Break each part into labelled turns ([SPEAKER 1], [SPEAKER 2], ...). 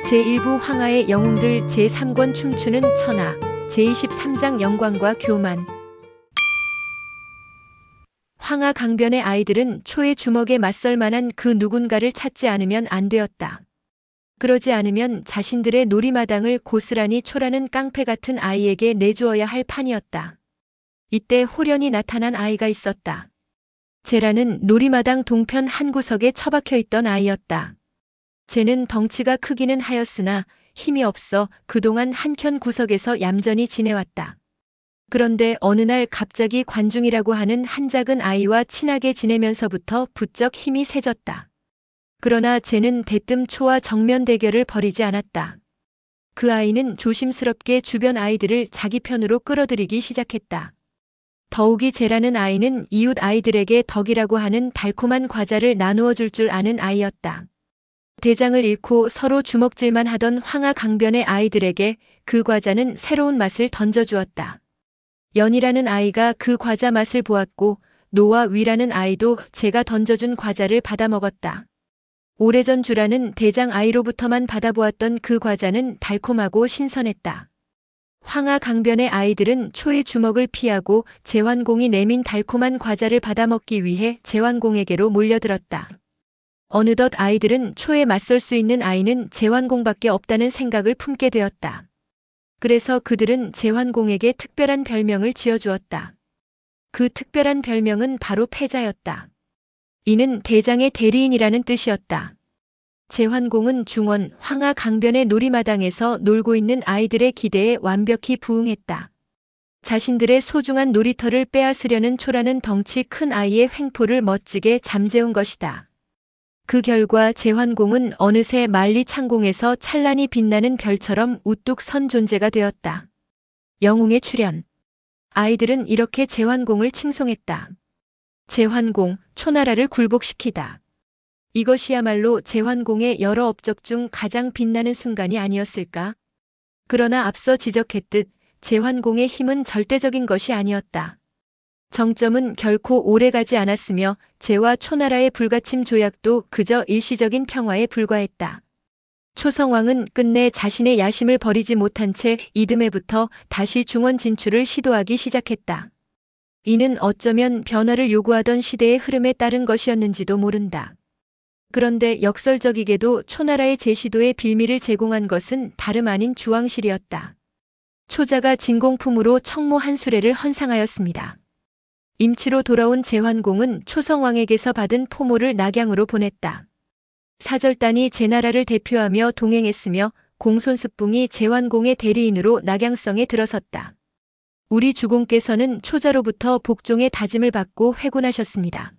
[SPEAKER 1] 제1부 황하의 영웅들 제3권 춤추는 천하 제23장 영광과 교만. 황하 강변의 아이들은 초의 주먹에 맞설 만한 그 누군가를 찾지 않으면 안 되었다. 그러지 않으면 자신들의 놀이마당을 고스란히 초라는 깡패 같은 아이에게 내주어야 할 판이었다. 이때 호련히 나타난 아이가 있었다. 제라는 놀이마당 동편 한 구석에 처박혀 있던 아이였다. 쟤는 덩치가 크기는 하였으나 힘이 없어 그동안 한켠 구석에서 얌전히 지내왔다. 그런데 어느 날 갑자기 관중이라고 하는 한 작은 아이와 친하게 지내면서부터 부쩍 힘이 세졌다. 그러나 쟤는 대뜸 초와 정면 대결을 벌이지 않았다. 그 아이는 조심스럽게 주변 아이들을 자기 편으로 끌어들이기 시작했다. 더욱이 쟤라는 아이는 이웃 아이들에게 덕이라고 하는 달콤한 과자를 나누어 줄 줄 아는 아이였다. 대장을 잃고 서로 주먹질만 하던 황하 강변의 아이들에게 그 과자는 새로운 맛을 던져주었다. 연이라는 아이가 그 과자 맛을 보았고 노와 위라는 아이도 제가 던져준 과자를 받아 먹었다. 오래전 주라는 대장 아이로부터만 받아보았던 그 과자는 달콤하고 신선했다. 황하 강변의 아이들은 초의 주먹을 피하고 제환공이 내민 달콤한 과자를 받아 먹기 위해 제환공에게로 몰려들었다. 어느덧 아이들은 초에 맞설 수 있는 아이는 제환공밖에 없다는 생각을 품게 되었다. 그래서 그들은 제환공에게 특별한 별명을 지어주었다. 그 특별한 별명은 바로 패자였다. 이는 대장의 대리인이라는 뜻이었다. 제환공은 중원 황하 강변의 놀이마당에서 놀고 있는 아이들의 기대에 완벽히 부응했다. 자신들의 소중한 놀이터를 빼앗으려는 초라는 덩치 큰 아이의 횡포를 멋지게 잠재운 것이다. 그 결과 제환공은 어느새 만리창공에서 찬란히 빛나는 별처럼 우뚝 선 존재가 되었다. 영웅의 출현. 아이들은 이렇게 제환공을 칭송했다. 제환공, 초나라를 굴복시키다. 이것이야말로 제환공의 여러 업적 중 가장 빛나는 순간이 아니었을까? 그러나 앞서 지적했듯 제환공의 힘은 절대적인 것이 아니었다. 정점은 결코 오래가지 않았으며 제와 초나라의 불가침 조약도 그저 일시적인 평화에 불과했다. 초성왕은 끝내 자신의 야심을 버리지 못한 채 이듬해부터 다시 중원 진출을 시도하기 시작했다. 이는 어쩌면 변화를 요구하던 시대의 흐름에 따른 것이었는지도 모른다. 그런데 역설적이게도 초나라의 제시도의 빌미를 제공한 것은 다름 아닌 주왕실이었다. 초자가 진공품으로 청모 한 수레를 헌상하였습니다. 임치로 돌아온 제환공은 초성왕에게서 받은 포모를 낙양으로 보냈다. 사절단이 제나라를 대표하며 동행했으며 공손스뿡이 제환공의 대리인으로 낙양성에 들어섰다. 우리 주공께서는 초자로부터 복종의 다짐을 받고 회군하셨습니다.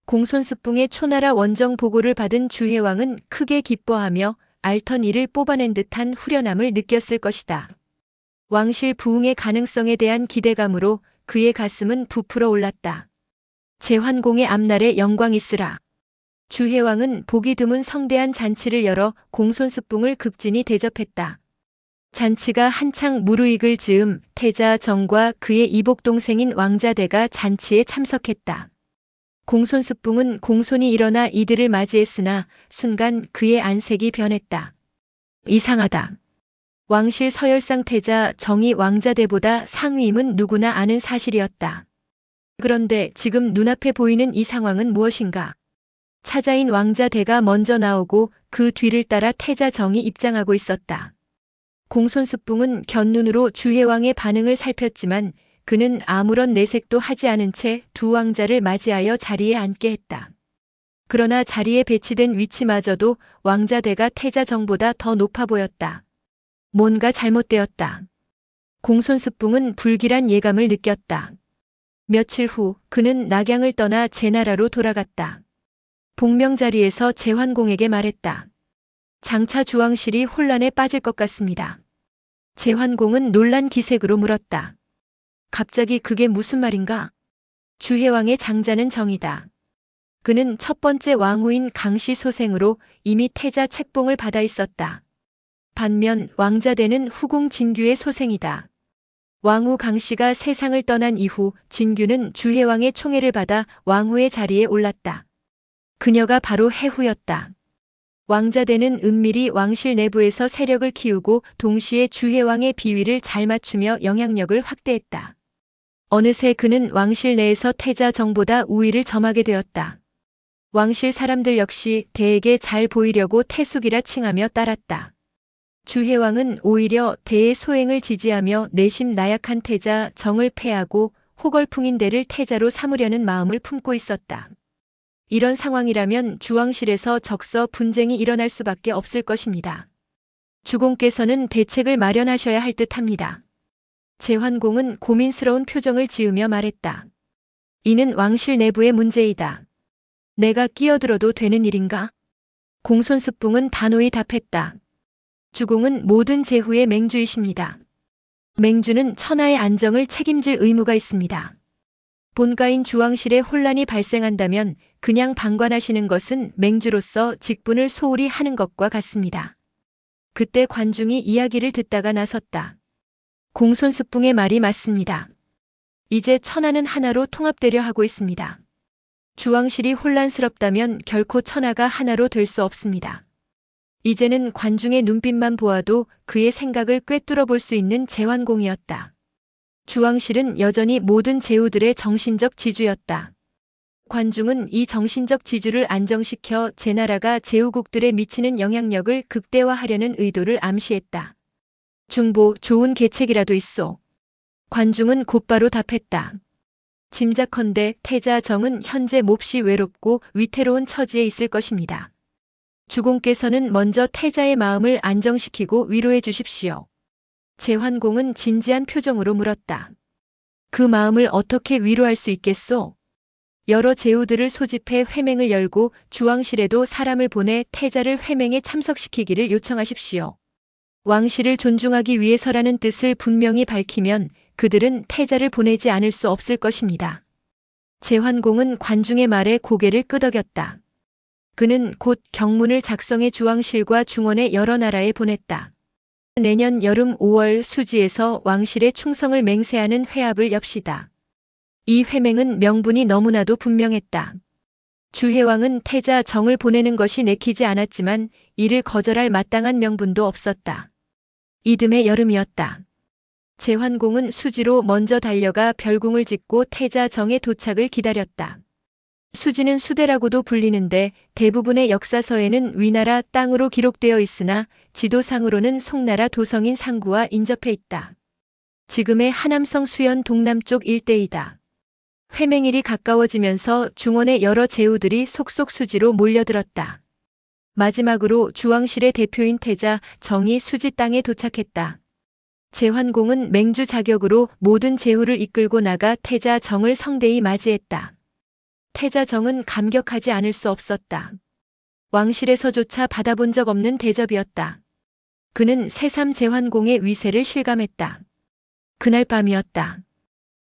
[SPEAKER 1] 공손스뿡의 초나라 원정 보고를 받은 주해왕은 크게 기뻐하며 앓던 이를 뽑아낸 듯한 후련함을 느꼈을 것이다. 왕실 부흥의 가능성에 대한 기대감으로 그의 가슴은 부풀어 올랐다. 제환공의 앞날에 영광 있으라. 주해왕은 보기 드문 성대한 잔치를 열어 공손스뿡을 극진히 대접했다. 잔치가 한창 무르익을 즈음 태자 정과 그의 이복 동생인 왕자대가 잔치에 참석했다. 공손스뿡은 공손히 일어나 이들을 맞이했으나 순간 그의 안색이 변했다. 이상하다. 왕실 서열상 태자 정이 왕자대보다 상위임은 누구나 아는 사실이었다. 그런데 지금 눈앞에 보이는 이 상황은 무엇인가? 차자인 왕자대가 먼저 나오고 그 뒤를 따라 태자 정이 입장하고 있었다. 공손스뿡은 곁눈으로 주해왕의 반응을 살폈지만 그는 아무런 내색도 하지 않은 채 두 왕자를 맞이하여 자리에 앉게 했다. 그러나 자리에 배치된 위치마저도 왕자대가 태자 정보다 더 높아 보였다. 뭔가 잘못되었다. 공손스뿡은 불길한 예감을 느꼈다. 며칠 후 그는 낙양을 떠나 제나라로 돌아갔다. 복명 자리에서 제환공에게 말했다. 장차 주왕실이 혼란에 빠질 것 같습니다. 제환공은 놀란 기색으로 물었다. 갑자기 그게 무슨 말인가? 주해왕의 장자는 정이다. 그는 첫 번째 왕후인 강씨 소생으로 이미 태자 책봉을 받아 있었다. 반면 왕자대는 후궁 진규의 소생이다. 왕후 강씨가 세상을 떠난 이후 진규는 주해왕의 총애를 받아 왕후의 자리에 올랐다. 그녀가 바로 해후였다. 왕자대는 은밀히 왕실 내부에서 세력을 키우고 동시에 주해왕의 비위를 잘 맞추며 영향력을 확대했다. 어느새 그는 왕실 내에서 태자 정보다 우위를 점하게 되었다. 왕실 사람들 역시 대에게 잘 보이려고 태숙이라 칭하며 따랐다. 주해왕은 오히려 대의 소행을 지지하며 내심 나약한 태자 정을 패하고 호걸풍인 대를 태자로 삼으려는 마음을 품고 있었다. 이런 상황이라면 주왕실에서 적서 분쟁이 일어날 수밖에 없을 것입니다. 주공께서는 대책을 마련하셔야 할 듯합니다. 제환공은 고민스러운 표정을 지으며 말했다. 이는 왕실 내부의 문제이다. 내가 끼어들어도 되는 일인가? 공손습붕은 단호히 답했다. 주공은 모든 제후의 맹주이십니다. 맹주는 천하의 안정을 책임질 의무가 있습니다. 본가인 주왕실에 혼란이 발생한다면 그냥 방관하시는 것은 맹주로서 직분을 소홀히 하는 것과 같습니다. 그때 관중이 이야기를 듣다가 나섰다. 공손습붕의 말이 맞습니다. 이제 천하는 하나로 통합되려 하고 있습니다. 주왕실이 혼란스럽다면 결코 천하가 하나로 될 수 없습니다. 이제는 관중의 눈빛만 보아도 그의 생각을 꿰뚫어 볼 수 있는 제환공이었다. 주왕실은 여전히 모든 제후들의 정신적 지주였다. 관중은 이 정신적 지주를 안정시켜 제나라가 제후국들에 미치는 영향력을 극대화하려는 의도를 암시했다. 중보, 좋은 계책이라도 있소. 관중은 곧바로 답했다. 짐작컨대 태자 정은 현재 몹시 외롭고 위태로운 처지에 있을 것입니다. 주공께서는 먼저 태자의 마음을 안정시키고 위로해 주십시오. 제환공은 진지한 표정으로 물었다. 그 마음을 어떻게 위로할 수 있겠소? 여러 제후들을 소집해 회맹을 열고 주왕실에도 사람을 보내 태자를 회맹에 참석시키기를 요청하십시오. 왕실을 존중하기 위해서라는 뜻을 분명히 밝히면 그들은 태자를 보내지 않을 수 없을 것입니다. 제환공은 관중의 말에 고개를 끄덕였다. 그는 곧 경문을 작성해 주왕실과 중원의 여러 나라에 보냈다. 내년 여름 5월 수지에서 왕실의 충성을 맹세하는 회합을 엽시다. 이 회맹은 명분이 너무나도 분명했다. 주해왕은 태자 정을 보내는 것이 내키지 않았지만 이를 거절할 마땅한 명분도 없었다. 이듬해 여름이었다. 제환공은 수지로 먼저 달려가 별궁을 짓고 태자 정의 도착을 기다렸다. 수지는 수대라고도 불리는데 대부분의 역사서에는 위나라 땅으로 기록되어 있으나 지도상으로는 송나라 도성인 상구와 인접해 있다. 지금의 하남성 수연 동남쪽 일대이다. 회맹일이 가까워지면서 중원의 여러 제후들이 속속 수지로 몰려들었다. 마지막으로 주왕실의 대표인 태자 정이 수지 땅에 도착했다. 제환공은 맹주 자격으로 모든 제후를 이끌고 나가 태자 정을 성대히 맞이했다. 태자 정은 감격하지 않을 수 없었다. 왕실에서조차 받아본 적 없는 대접이었다. 그는 새삼 제환공의 위세를 실감했다. 그날 밤이었다.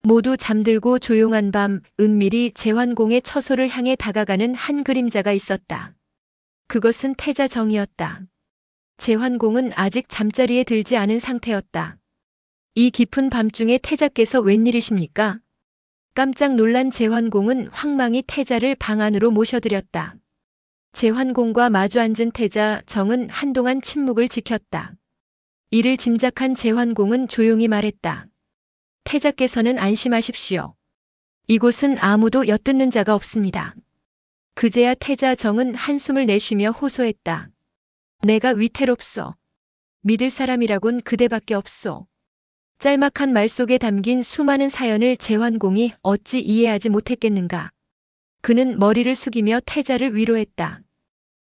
[SPEAKER 1] 모두 잠들고 조용한 밤 은밀히 제환공의 처소를 향해 다가가는 한 그림자가 있었다. 그것은 태자 정이었다. 제환공은 아직 잠자리에 들지 않은 상태였다. 이 깊은 밤중에 태자께서 웬일이십니까? 깜짝 놀란 제환공은 황망히 태자를 방 안으로 모셔들였다. 제환공과 마주 앉은 태자 정은 한동안 침묵을 지켰다. 이를 짐작한 제환공은 조용히 말했다. 태자께서는 안심하십시오. 이곳은 아무도 엿듣는 자가 없습니다. 그제야 태자 정은 한숨을 내쉬며 호소했다. 내가 위태롭소. 믿을 사람이라곤 그대밖에 없소. 짤막한 말 속에 담긴 수많은 사연을 제환공이 어찌 이해하지 못했겠는가. 그는 머리를 숙이며 태자를 위로했다.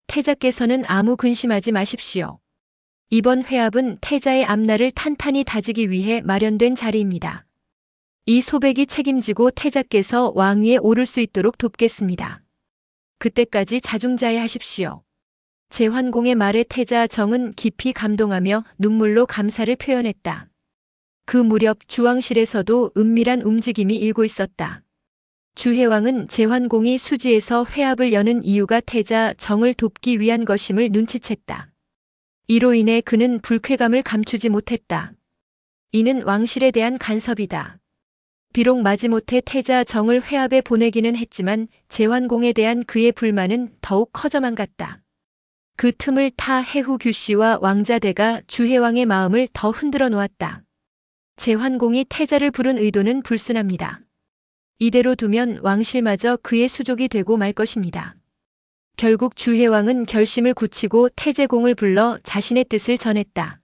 [SPEAKER 1] 태자께서는 아무 근심하지 마십시오. 이번 회합은 태자의 앞날을 탄탄히 다지기 위해 마련된 자리입니다. 이 소백이 책임지고 태자께서 왕위에 오를 수 있도록 돕겠습니다. 그때까지 자중자애하십시오. 제환공의 말에 태자 정은 깊이 감동하며 눈물로 감사를 표현했다. 그 무렵 주왕실에서도 은밀한 움직임이 일고 있었다. 주해왕은 제환공이 수지에서 회합을 여는 이유가 태자 정을 돕기 위한 것임을 눈치챘다. 이로 인해 그는 불쾌감을 감추지 못했다. 이는 왕실에 대한 간섭이다. 비록 마지못해 태자 정을 회합에 보내기는 했지만 제환공에 대한 그의 불만은 더욱 커져만 갔다. 그 틈을 타 해후 규씨와 왕자대가 주해왕의 마음을 더 흔들어 놓았다. 제환공이 태자를 부른 의도는 불순합니다. 이대로 두면 왕실마저 그의 수족이 되고 말 것입니다. 결국 주해왕은 결심을 굳히고 태제공을 불러 자신의 뜻을 전했다.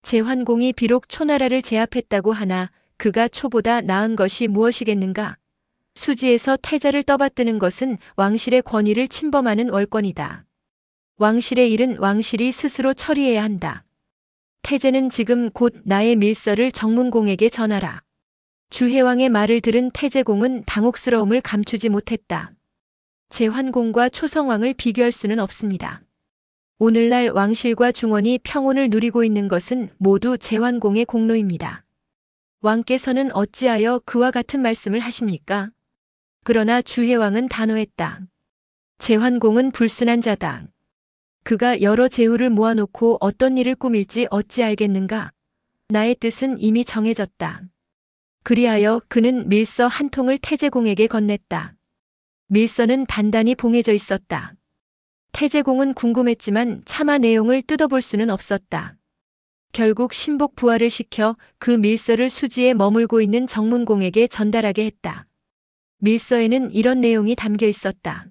[SPEAKER 1] 제환공이 비록 초나라를 제압했다고 하나 그가 초보다 나은 것이 무엇이겠는가? 수지에서 태자를 떠받드는 것은 왕실의 권위를 침범하는 월권이다. 왕실의 일은 왕실이 스스로 처리해야 한다. 태제는 지금 곧 나의 밀서를 정문공에게 전하라. 주해왕의 말을 들은 태제공은 당혹스러움을 감추지 못했다. 제환공과 초성왕을 비교할 수는 없습니다. 오늘날 왕실과 중원이 평온을 누리고 있는 것은 모두 제환공의 공로입니다. 왕께서는 어찌하여 그와 같은 말씀을 하십니까? 그러나 주해왕은 단호했다. 제환공은 불순한 자다. 그가 여러 제후를 모아놓고 어떤 일을 꾸밀지 어찌 알겠는가? 나의 뜻은 이미 정해졌다. 그리하여 그는 밀서 한 통을 태제공에게 건넸다. 밀서는 단단히 봉해져 있었다. 태제공은 궁금했지만 차마 내용을 뜯어볼 수는 없었다. 결국 신복 부하를 시켜 그 밀서를 수지에 머물고 있는 정문공에게 전달하게 했다. 밀서에는 이런 내용이 담겨 있었다.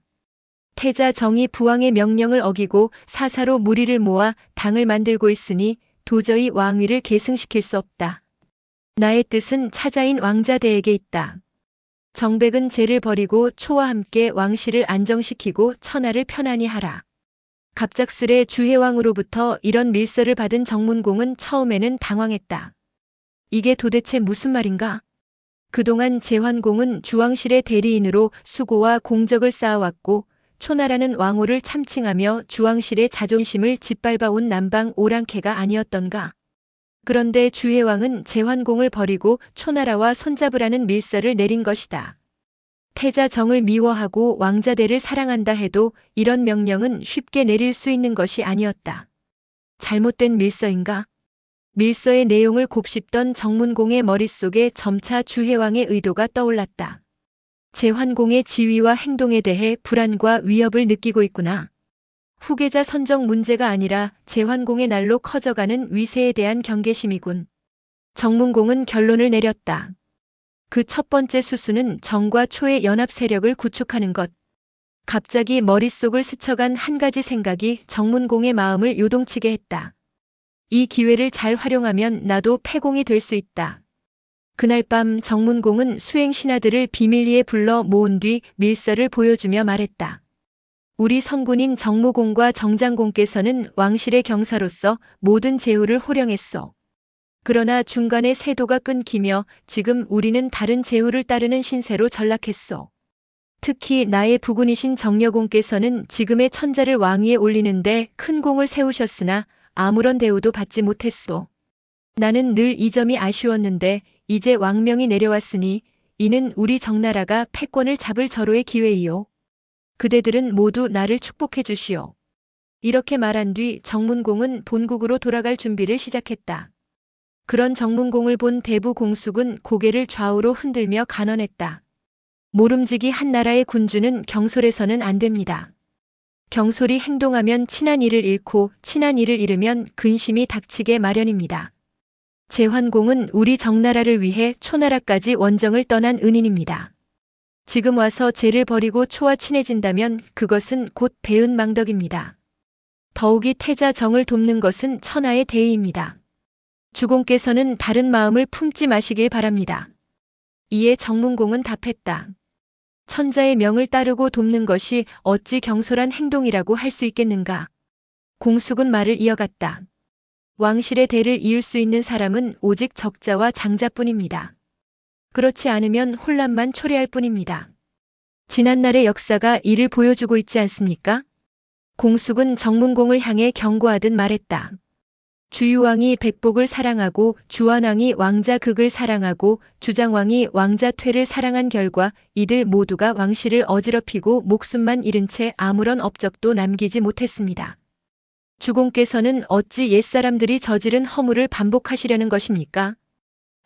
[SPEAKER 1] 태자 정이 부왕의 명령을 어기고 사사로 무리를 모아 당을 만들고 있으니 도저히 왕위를 계승시킬 수 없다. 나의 뜻은 차자인 왕자대에게 있다. 정백은 죄를 버리고 초와 함께 왕실을 안정시키고 천하를 편안히 하라. 갑작스레 주해왕으로부터 이런 밀서를 받은 정문공은 처음에는 당황했다. 이게 도대체 무슨 말인가? 그동안 제환공은 주왕실의 대리인으로 수고와 공적을 쌓아왔고 초나라는 왕호를 참칭하며 주왕실의 자존심을 짓밟아온 남방 오랑캐가 아니었던가? 그런데 주해왕은 제환공을 버리고 초나라와 손잡으라는 밀서를 내린 것이다. 태자 정을 미워하고 왕자대를 사랑한다 해도 이런 명령은 쉽게 내릴 수 있는 것이 아니었다. 잘못된 밀서인가? 밀서의 내용을 곱씹던 정문공의 머릿속에 점차 주해왕의 의도가 떠올랐다. 제환공의 지위와 행동에 대해 불안과 위협을 느끼고 있구나. 후계자 선정 문제가 아니라 제환공의 날로 커져가는 위세에 대한 경계심이군. 정문공은 결론을 내렸다. 그 첫 번째 수수는 정과 초의 연합 세력을 구축하는 것. 갑자기 머릿속을 스쳐간 한 가지 생각이 정문공의 마음을 요동치게 했다. 이 기회를 잘 활용하면 나도 패공이 될 수 있다. 그날 밤 정문공은 수행 신하들을 비밀리에 불러 모은 뒤 밀서를 보여주며 말했다. 우리 성군인 정무공과 정장공께서는 왕실의 경사로서 모든 제후를 호령했소. 그러나 중간에 세도가 끊기며 지금 우리는 다른 제후를 따르는 신세로 전락했소. 특히 나의 부군이신 정려공께서는 지금의 천자를 왕위에 올리는데 큰 공을 세우셨으나 아무런 대우도 받지 못했소. 나는 늘 이 점이 아쉬웠는데 이제 왕명이 내려왔으니 이는 우리 정나라가 패권을 잡을 절호의 기회이요. 그대들은 모두 나를 축복해 주시오. 이렇게 말한 뒤 정문공은 본국으로 돌아갈 준비를 시작했다. 그런 정문공을 본 대부 공숙은 고개를 좌우로 흔들며 간언했다. 모름지기 한 나라의 군주는 경솔해서는 안 됩니다. 경솔이 행동하면 친한 이를 잃고 친한 이를 잃으면 근심이 닥치게 마련입니다. 제환공은 우리 정나라를 위해 초나라까지 원정을 떠난 은인입니다. 지금 와서 죄를 버리고 초와 친해진다면 그것은 곧 배은망덕입니다. 더욱이 태자 정을 돕는 것은 천하의 대의입니다. 주공께서는 다른 마음을 품지 마시길 바랍니다. 이에 정문공은 답했다. 천자의 명을 따르고 돕는 것이 어찌 경솔한 행동이라고 할 수 있겠는가? 공숙은 말을 이어갔다. 왕실의 대를 이을 수 있는 사람은 오직 적자와 장자뿐입니다. 그렇지 않으면 혼란만 초래할 뿐입니다. 지난날의 역사가 이를 보여주고 있지 않습니까? 공숙은 정문공을 향해 경고하듯 말했다. 주유왕이 백복을 사랑하고 주완왕이 왕자극을 사랑하고 주장왕이 왕자퇴를 사랑한 결과 이들 모두가 왕실을 어지럽히고 목숨만 잃은 채 아무런 업적도 남기지 못했습니다. 주공께서는 어찌 옛사람들이 저지른 허물을 반복하시려는 것입니까?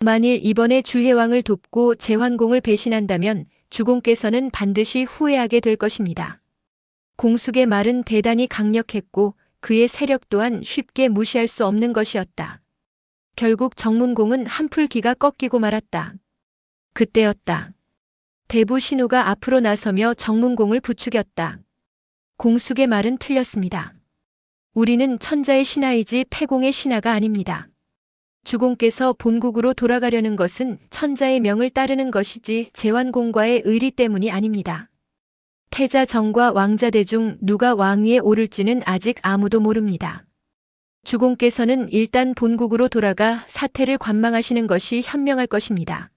[SPEAKER 1] 만일 이번에 주해왕을 돕고 제환공을 배신한다면 주공께서는 반드시 후회하게 될 것입니다. 공숙의 말은 대단히 강력했고 그의 세력 또한 쉽게 무시할 수 없는 것이었다. 결국 정문공은 한풀 기가 꺾이고 말았다. 그때였다. 대부 신우가 앞으로 나서며 정문공을 부추겼다. 공숙의 말은 틀렸습니다. 우리는 천자의 신하이지 패공의 신하가 아닙니다. 주공께서 본국으로 돌아가려는 것은 천자의 명을 따르는 것이지 제환공과의 의리 때문이 아닙니다. 태자 정과 왕자대 중 누가 왕위에 오를지는 아직 아무도 모릅니다. 주공께서는 일단 본국으로 돌아가 사태를 관망하시는 것이 현명할 것입니다.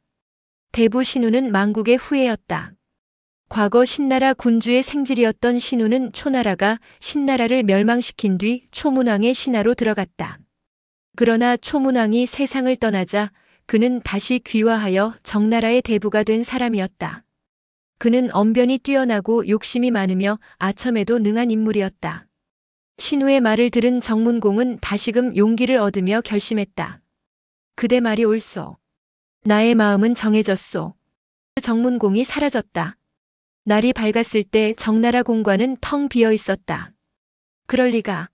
[SPEAKER 1] 대부 신우는 망국의 후예였다. 과거 신나라 군주의 생질이었던 신우는 초나라가 신나라를 멸망시킨 뒤 초문왕의 신하로 들어갔다. 그러나 초문왕이 세상을 떠나자 그는 다시 귀화하여 정나라의 대부가 된 사람이었다. 그는 언변이 뛰어나고 욕심이 많으며 아첨에도 능한 인물이었다. 신우의 말을 들은 정문공은 다시금 용기를 얻으며 결심했다. 그대 말이 옳소. 나의 마음은 정해졌소. 정문공이 사라졌다. 날이 밝았을 때 정나라 공관은 텅 비어 있었다. 그럴 리가.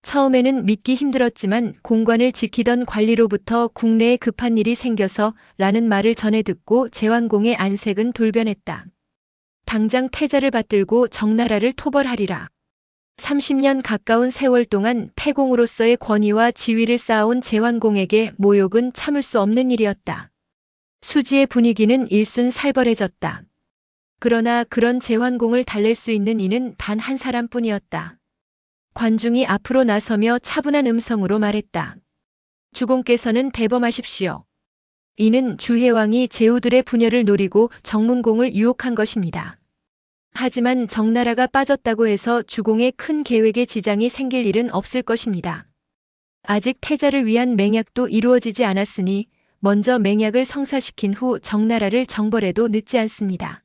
[SPEAKER 1] 처음에는 믿기 힘들었지만 공관을 지키던 관리로부터 국내에 급한 일이 생겨서 라는 말을 전해 듣고 제환공의 안색은 돌변했다. 당장 태자를 받들고 정나라를 토벌하리라. 30년 가까운 세월 동안 패공으로서의 권위와 지위를 쌓아온 제환공에게 모욕은 참을 수 없는 일이었다. 수지의 분위기는 일순살벌해졌다. 그러나 그런 제환공을 달랠 수 있는 이는 단 한 사람뿐이었다. 관중이 앞으로 나서며 차분한 음성으로 말했다. 주공께서는 대범하십시오. 이는 주해왕이 제후들의 분열을 노리고 정문공을 유혹한 것입니다. 하지만 정나라가 빠졌다고 해서 주공의 큰 계획에 지장이 생길 일은 없을 것입니다. 아직 태자를 위한 맹약도 이루어지지 않았으니 먼저 맹약을 성사시킨 후 정나라를 정벌해도 늦지 않습니다.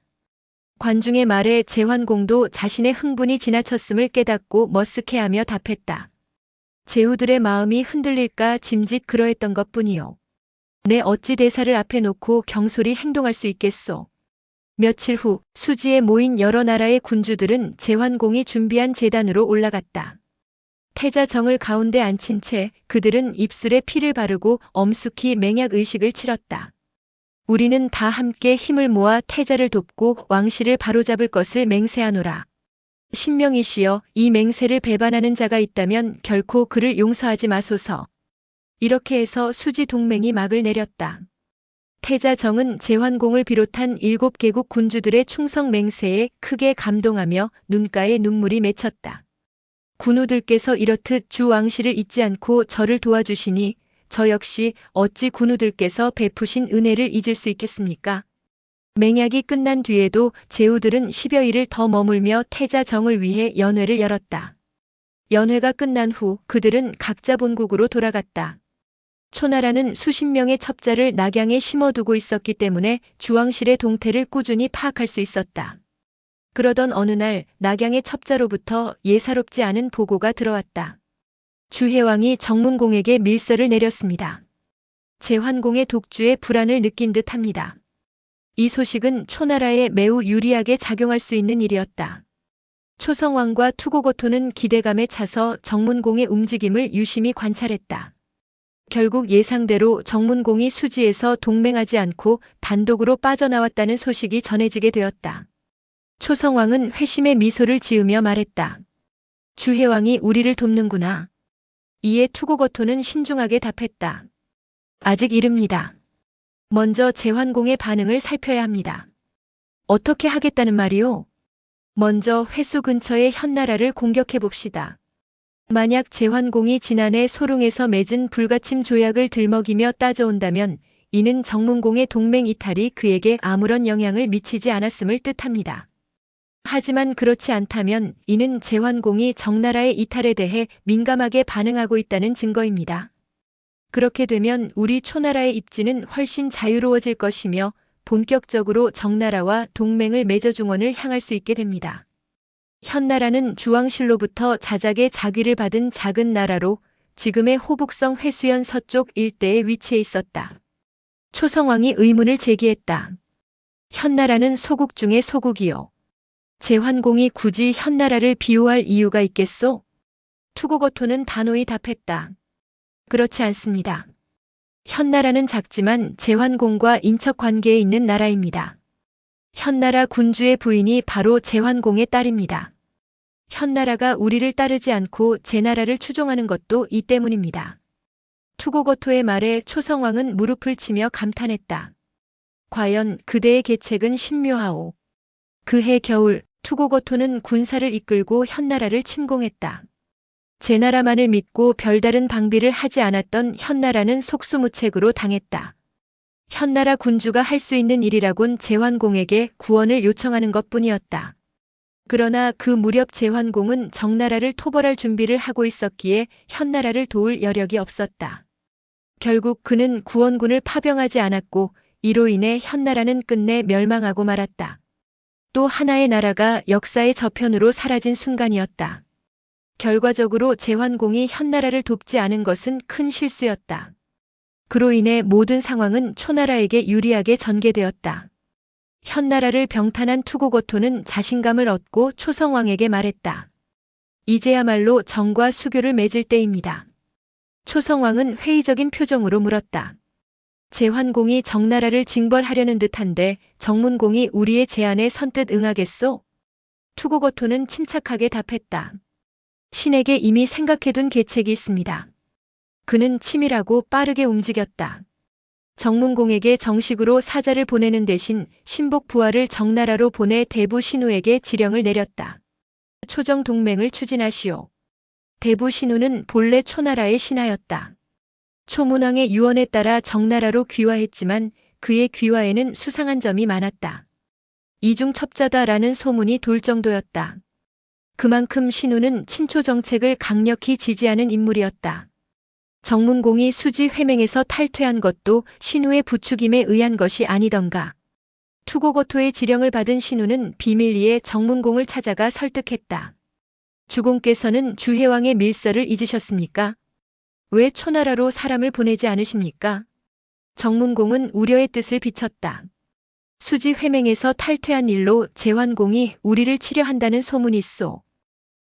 [SPEAKER 1] 관중의 말에 제환공도 자신의 흥분이 지나쳤음을 깨닫고 머쓱해하며 답했다. 제후들의 마음이 흔들릴까 짐짓 그러했던 것뿐이요. 내 어찌 대사를 앞에 놓고 경솔히 행동할 수 있겠소. 며칠 후 수지에 모인 여러 나라의 군주들은 제환공이 준비한 제단으로 올라갔다. 태자정을 가운데 앉힌 채 그들은 입술에 피를 바르고 엄숙히 맹약 의식을 치렀다. 우리는 다 함께 힘을 모아 태자를 돕고 왕실을 바로잡을 것을 맹세하노라. 신명이시여, 이 맹세를 배반하는 자가 있다면 결코 그를 용서하지 마소서. 이렇게 해서 수지 동맹이 막을 내렸다. 태자정은 제환공을 비롯한 7개국 군주들의 충성 맹세에 크게 감동하며 눈가에 눈물이 맺혔다. 군우들께서 이렇듯 주 왕실을 잊지 않고 저를 도와주시니 저 역시 어찌 군우들께서 베푸신 은혜를 잊을 수 있겠습니까? 맹약이 끝난 뒤에도 제후들은 10여일을 더 머물며 태자정을 위해 연회를 열었다. 연회가 끝난 후 그들은 각자 본국으로 돌아갔다. 초나라는 수십 명의 첩자를 낙양에 심어두고 있었기 때문에 주왕실의 동태를 꾸준히 파악할 수 있었다. 그러던 어느 날 낙양의 첩자로부터 예사롭지 않은 보고가 들어왔다. 주해왕이 정문공에게 밀서를 내렸습니다. 제환공의 독주에 불안을 느낀 듯합니다. 이 소식은 초나라에 매우 유리하게 작용할 수 있는 일이었다. 초성왕과 투고고토는 기대감에 차서 정문공의 움직임을 유심히 관찰했다. 결국 예상대로 정문공이 수지에서 동맹하지 않고 단독으로 빠져나왔다는 소식이 전해지게 되었다. 초성왕은 회심의 미소를 지으며 말했다. 주해왕이 우리를 돕는구나. 이에 투고거토는 신중하게 답했다. 아직 이릅니다. 먼저 제환공의 반응을 살펴야 합니다. 어떻게 하겠다는 말이오? 먼저 회수 근처의 현나라를 공격해 봅시다. 만약 제환공이 지난해 소릉에서 맺은 불가침 조약을 들먹이며 따져온다면 이는 정문공의 동맹 이탈이 그에게 아무런 영향을 미치지 않았음을 뜻합니다. 하지만 그렇지 않다면 이는 제환공이 정나라의 이탈에 대해 민감하게 반응하고 있다는 증거입니다. 그렇게 되면 우리 초나라의 입지는 훨씬 자유로워질 것이며 본격적으로 정나라와 동맹을 맺어 중원을 향할 수 있게 됩니다. 현나라는 주왕실로부터 자작의 자귀를 받은 작은 나라로 지금의 호북성 회수연 서쪽 일대에 위치해 있었다. 초성왕이 의문을 제기했다. 현나라는 소국 중의 소국이요. 제환공이 굳이 현나라를 비호할 이유가 있겠소? 투고고토는 단호히 답했다. 그렇지 않습니다. 현나라는 작지만 제환공과 인척 관계에 있는 나라입니다. 현나라 군주의 부인이 바로 제환공의 딸입니다. 현나라가 우리를 따르지 않고 제 나라를 추종하는 것도 이 때문입니다. 투고고토의 말에 초성왕은 무릎을 치며 감탄했다. 과연 그대의 계책은 신묘하오. 그해 겨울 투고고토는 군사를 이끌고 현나라를 침공했다. 제 나라만을 믿고 별다른 방비를 하지 않았던 현나라는 속수무책으로 당했다. 현나라 군주가 할 수 있는 일이라곤 제환공에게 구원을 요청하는 것뿐이었다. 그러나 그 무렵 제환공은 정나라를 토벌할 준비를 하고 있었기에 현나라를 도울 여력이 없었다. 결국 그는 구원군을 파병하지 않았고 이로 인해 현나라는 끝내 멸망하고 말았다. 또 하나의 나라가 역사의 저편으로 사라진 순간이었다. 결과적으로 제환공이 현나라를 돕지 않은 것은 큰 실수였다. 그로 인해 모든 상황은 초나라에게 유리하게 전개되었다. 현나라를 병탄한 투고고토는 자신감을 얻고 초성왕에게 말했다. 이제야말로 정과 수교를 맺을 때입니다. 초성왕은 회의적인 표정으로 물었다. 제환공이 정나라를 징벌하려는 듯한데 정문공이 우리의 제안에 선뜻 응하겠소? 투고고토는 침착하게 답했다. 신에게 이미 생각해둔 계책이 있습니다. 그는 치밀하고 빠르게 움직였다. 정문공에게 정식으로 사자를 보내는 대신 신복 부하를 정나라로 보내 대부 신우에게 지령을 내렸다. 초정 동맹을 추진하시오. 대부 신우는 본래 초나라의 신하였다. 초문왕의 유언에 따라 정나라로 귀화했지만 그의 귀화에는 수상한 점이 많았다. 이중 첩자다라는 소문이 돌 정도였다. 그만큼 신우는 친초 정책을 강력히 지지하는 인물이었다. 정문공이 수지 회맹에서 탈퇴한 것도 신우의 부추김에 의한 것이 아니던가. 투고고토의 지령을 받은 신우는 비밀리에 정문공을 찾아가 설득했다. 주공께서는 주해왕의 밀서를 잊으셨습니까? 왜 초나라로 사람을 보내지 않으십니까? 정문공은 우려의 뜻을 비쳤다. 수지 회맹에서 탈퇴한 일로 제환공이 우리를 치려한다는 소문이 있소.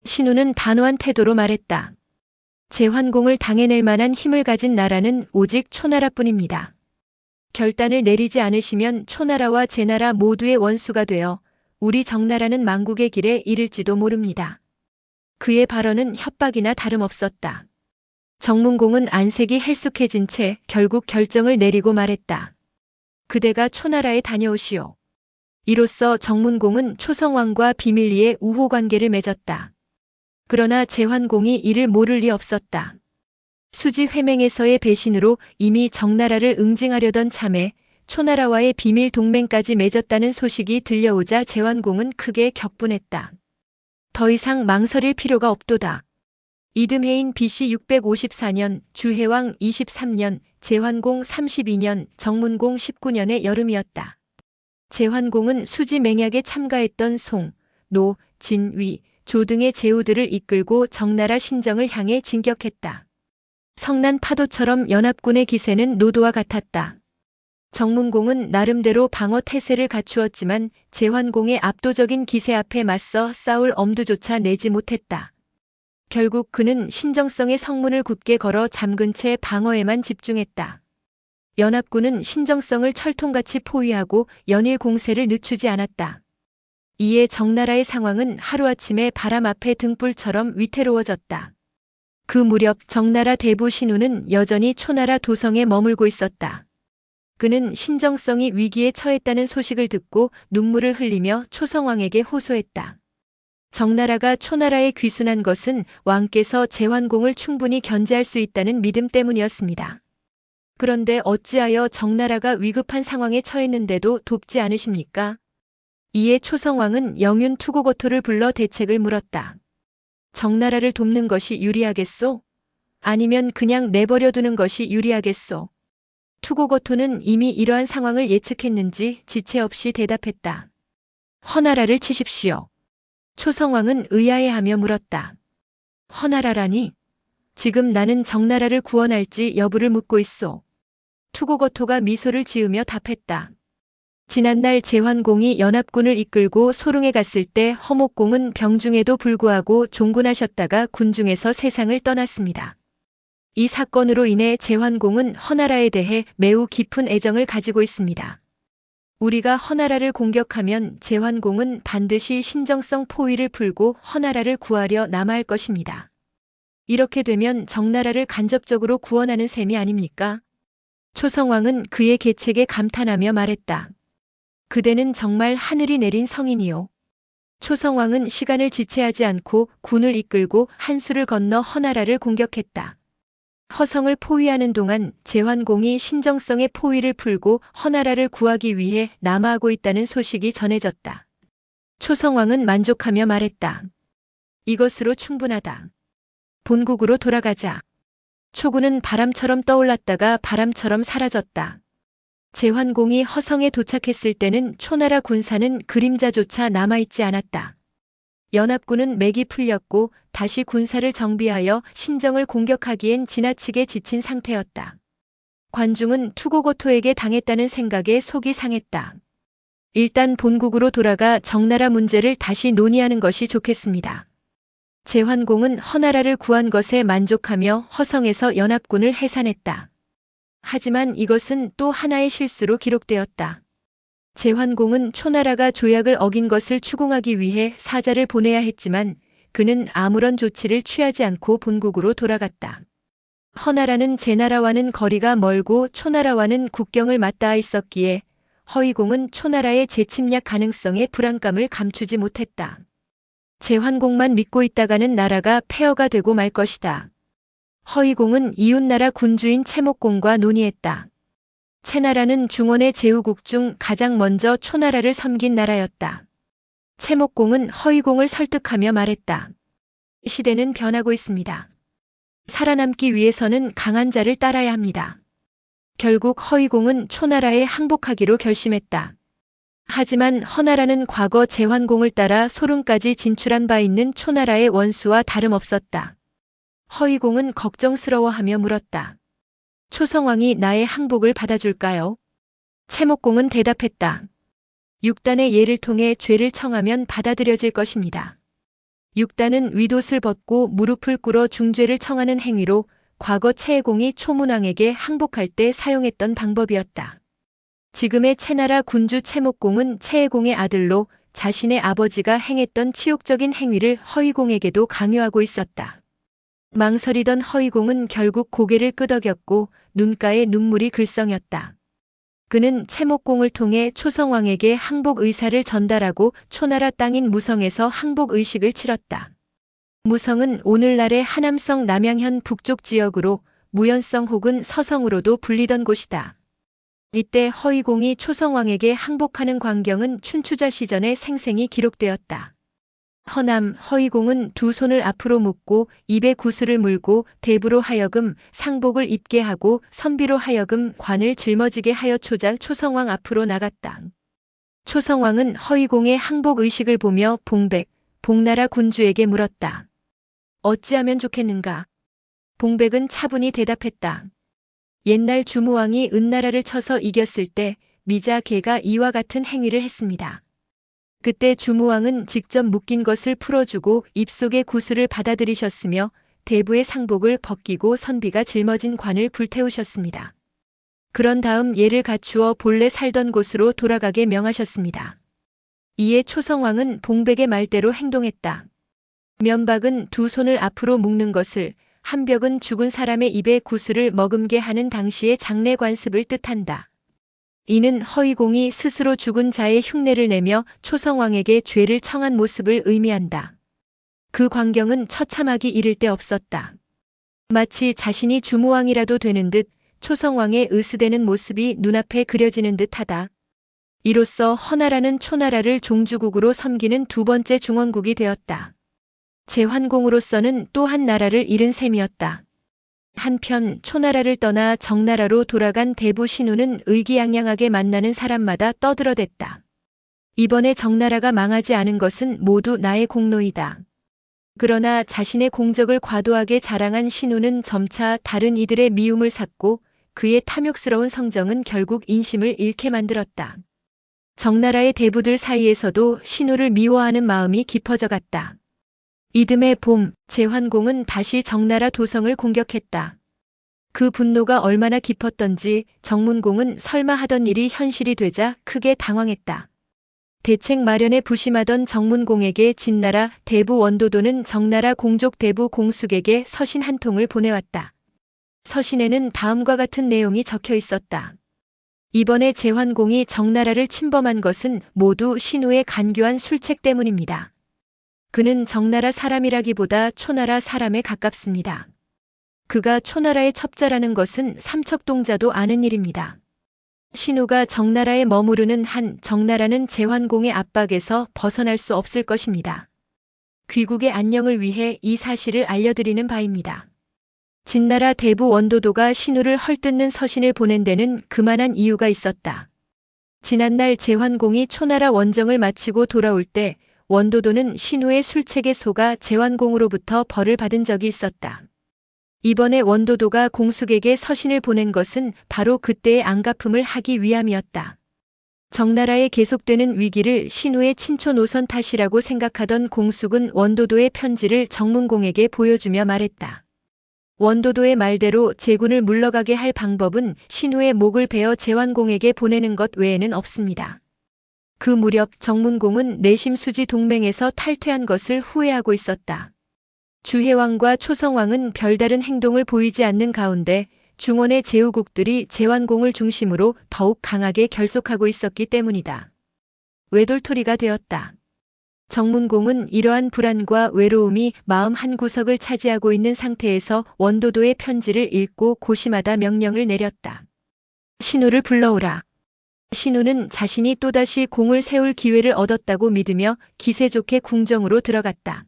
[SPEAKER 1] 신우는 단호한 태도로 말했다. 제환공을 당해낼 만한 힘을 가진 나라는 오직 초나라뿐입니다. 결단을 내리지 않으시면 초나라와 제나라 모두의 원수가 되어 우리 정나라는 망국의 길에 이를지도 모릅니다. 그의 발언은 협박이나 다름없었다. 정문공은 안색이 헬쑥해진 채 결국 결정을 내리고 말했다. 그대가 초나라에 다녀오시오. 이로써 정문공은 초성왕과 비밀리에 우호관계를 맺었다. 그러나 제환공이 이를 모를 리 없었다. 수지 회맹에서의 배신으로 이미 정나라를 응징하려던 참에 초나라와의 비밀 동맹까지 맺었다는 소식이 들려오자 제환공은 크게 격분했다. 더 이상 망설일 필요가 없도다. 이듬해인 BC 654년, 주해왕 23년, 제환공 32년, 정문공 19년의 여름이었다. 제환공은 수지 맹약에 참가했던 송, 노, 진, 위, 조 등의 제후들을 이끌고 정나라 신정을 향해 진격했다. 성난 파도처럼 연합군의 기세는 노도와 같았다. 정문공은 나름대로 방어 태세를 갖추었지만 제환공의 압도적인 기세 앞에 맞서 싸울 엄두조차 내지 못했다. 결국 그는 신정성의 성문을 굳게 걸어 잠근 채 방어에만 집중했다. 연합군은 신정성을 철통같이 포위하고 연일 공세를 늦추지 않았다. 이에 정나라의 상황은 하루아침에 바람 앞에 등불처럼 위태로워졌다. 그 무렵 정나라 대부 신우는 여전히 초나라 도성에 머물고 있었다. 그는 신정성이 위기에 처했다는 소식을 듣고 눈물을 흘리며 초성왕에게 호소했다. 정나라가 초나라에 귀순한 것은 왕께서 제환공을 충분히 견제할 수 있다는 믿음 때문이었습니다. 그런데 어찌하여 정나라가 위급한 상황에 처했는데도 돕지 않으십니까? 이에 초성왕은 영윤 투고고토를 불러 대책을 물었다. 정나라를 돕는 것이 유리하겠소? 아니면 그냥 내버려 두는 것이 유리하겠소? 투고고토는 이미 이러한 상황을 예측했는지 지체 없이 대답했다. 허나라를 치십시오. 초성왕은 의아해하며 물었다. 허나라라니? 지금 나는 정나라를 구원할지 여부를 묻고 있소. 투고고토가 미소를 지으며 답했다. 지난날 제환공이 연합군을 이끌고 소릉에 갔을 때 허목공은 병중에도 불구하고 종군하셨다가 군중에서 세상을 떠났습니다. 이 사건으로 인해 제환공은 허나라에 대해 매우 깊은 애정을 가지고 있습니다. 우리가 허나라를 공격하면 제환공은 반드시 신정성 포위를 풀고 허나라를 구하려 남아할 것입니다. 이렇게 되면 정나라를 간접적으로 구원하는 셈이 아닙니까? 초성왕은 그의 계책에 감탄하며 말했다. 그대는 정말 하늘이 내린 성인이요. 초성왕은 시간을 지체하지 않고 군을 이끌고 한수를 건너 허나라를 공격했다. 허성을 포위하는 동안 제환공이 신정성의 포위를 풀고 허나라를 구하기 위해 남하하고 있다는 소식이 전해졌다. 초성왕은 만족하며 말했다. 이것으로 충분하다. 본국으로 돌아가자. 초군은 바람처럼 떠올랐다가 바람처럼 사라졌다. 제환공이 허성에 도착했을 때는 초나라 군사는 그림자조차 남아있지 않았다. 연합군은 맥이 풀렸고 다시 군사를 정비하여 신정을 공격하기엔 지나치게 지친 상태였다. 관중은 투고고토에게 당했다는 생각에 속이 상했다. 일단 본국으로 돌아가 정나라 문제를 다시 논의하는 것이 좋겠습니다. 제환공은 허나라를 구한 것에 만족하며 허성에서 연합군을 해산했다. 하지만 이것은 또 하나의 실수로 기록되었다. 제환공은 초나라가 조약을 어긴 것을 추궁하기 위해 사자를 보내야 했지만 그는 아무런 조치를 취하지 않고 본국으로 돌아갔다. 허나라는 제나라와는 거리가 멀고 초나라와는 국경을 맞닿아 있었기에 허의공은 초나라의 재침략 가능성에 불안감을 감추지 못했다. 제환공만 믿고 있다가는 나라가 폐허가 되고 말 것이다. 허의공은 이웃나라 군주인 채목공과 논의했다. 채나라는 중원의 제후국 중 가장 먼저 초나라를 섬긴 나라였다. 채목공은 허의공을 설득하며 말했다. 시대는 변하고 있습니다. 살아남기 위해서는 강한 자를 따라야 합니다. 결국 허의공은 초나라에 항복하기로 결심했다. 하지만 허나라는 과거 제환공을 따라 소릉까지 진출한 바 있는 초나라의 원수와 다름없었다. 허의공은 걱정스러워하며 물었다. 초성왕이 나의 항복을 받아줄까요? 채목공은 대답했다. 6단의 예를 통해 죄를 청하면 받아들여질 것입니다. 6단은 윗옷을 벗고 무릎을 꿇어 중죄를 청하는 행위로 과거 채해공이 초문왕에게 항복할 때 사용했던 방법이었다. 지금의 채나라 군주 채목공은 채해공의 아들로 자신의 아버지가 행했던 치욕적인 행위를 허의공에게도 강요하고 있었다. 망설이던 허의공은 결국 고개를 끄덕였고 눈가에 눈물이 글썽였다. 그는 채목공을 통해 초성왕에게 항복 의사를 전달하고 초나라 땅인 무성에서 항복 의식을 치렀다. 무성은 오늘날의 하남성 남양현 북쪽 지역으로 무연성 혹은 서성으로도 불리던 곳이다. 이때 허의공이 초성왕에게 항복하는 광경은 춘추자 시전에 생생히 기록되었다. 허남 허의공은 두 손을 앞으로 묶고 입에 구슬을 물고 대부로 하여금 상복을 입게 하고 선비로 하여금 관을 짊어지게 하여 초작 초성왕 앞으로 나갔다. 초성왕은 허의공의 항복 의식을 보며 봉백, 봉나라 군주에게 물었다. 어찌하면 좋겠는가? 봉백은 차분히 대답했다. 옛날 주무왕이 은나라를 쳐서 이겼을 때 미자 개가 이와 같은 행위를 했습니다. 그때 주무왕은 직접 묶인 것을 풀어주고 입속의 구슬을 받아들이셨으며 대부의 상복을 벗기고 선비가 짊어진 관을 불태우셨습니다. 그런 다음 예를 갖추어 본래 살던 곳으로 돌아가게 명하셨습니다. 이에 초성왕은 봉백의 말대로 행동했다. 면박은 두 손을 앞으로 묶는 것을, 한 벽은 죽은 사람의 입에 구슬을 머금게 하는 당시의 장례 관습을 뜻한다. 이는 허의공이 스스로 죽은 자의 흉내를 내며 초성왕에게 죄를 청한 모습을 의미한다. 그 광경은 처참하기 이를 데 없었다. 마치 자신이 주무왕이라도 되는 듯 초성왕의 으스대는 모습이 눈앞에 그려지는 듯하다. 이로써 허나라는 초나라를 종주국으로 섬기는 두 번째 중원국이 되었다. 제환공으로서는 또 한 나라를 잃은 셈이었다. 한편 초나라를 떠나 정나라로 돌아간 대부 신우는 의기양양하게 만나는 사람마다 떠들어댔다. 이번에 정나라가 망하지 않은 것은 모두 나의 공로이다. 그러나 자신의 공적을 과도하게 자랑한 신우는 점차 다른 이들의 미움을 샀고 그의 탐욕스러운 성정은 결국 인심을 잃게 만들었다. 정나라의 대부들 사이에서도 신우를 미워하는 마음이 깊어져 갔다. 이듬해 봄, 제환공은 다시 정나라 도성을 공격했다. 그 분노가 얼마나 깊었던지 정문공은 설마 하던 일이 현실이 되자 크게 당황했다. 대책 마련에 부심하던 정문공에게 진나라 대부 원도도는 정나라 공족 대부 공숙에게 서신 한 통을 보내왔다. 서신에는 다음과 같은 내용이 적혀 있었다. 이번에 제환공이 정나라를 침범한 것은 모두 신우의 간교한 술책 때문입니다. 그는 정나라 사람이라기보다 초나라 사람에 가깝습니다. 그가 초나라의 첩자라는 것은 삼척동자도 아는 일입니다. 신우가 정나라에 머무르는 한 정나라는 제환공의 압박에서 벗어날 수 없을 것입니다. 귀국의 안녕을 위해 이 사실을 알려드리는 바입니다. 진나라 대부 원도도가 신우를 헐뜯는 서신을 보낸 데는 그만한 이유가 있었다. 지난날 제환공이 초나라 원정을 마치고 돌아올 때 원도도는 신우의 술책에 속아 제환공으로부터 벌을 받은 적이 있었다. 이번에 원도도가 공숙에게 서신을 보낸 것은 바로 그때의 안갚음을 하기 위함이었다. 정나라에 계속되는 위기를 신우의 친초 노선 탓이라고 생각하던 공숙은 원도도의 편지를 정문공에게 보여주며 말했다. 원도도의 말대로 제군을 물러가게 할 방법은 신우의 목을 베어 제환공에게 보내는 것 외에는 없습니다. 그 무렵 정문공은 내심수지 동맹에서 탈퇴한 것을 후회하고 있었다. 주혜왕과 초성왕은 별다른 행동을 보이지 않는 가운데 중원의 제후국들이 제환공을 중심으로 더욱 강하게 결속하고 있었기 때문이다. 외돌토리가 되었다. 정문공은 이러한 불안과 외로움이 마음 한구석을 차지하고 있는 상태에서 원도도의 편지를 읽고 고심하다 명령을 내렸다. 신우를 불러오라. 신우는 자신이 또다시 공을 세울 기회를 얻었다고 믿으며 기세 좋게 궁정으로 들어갔다.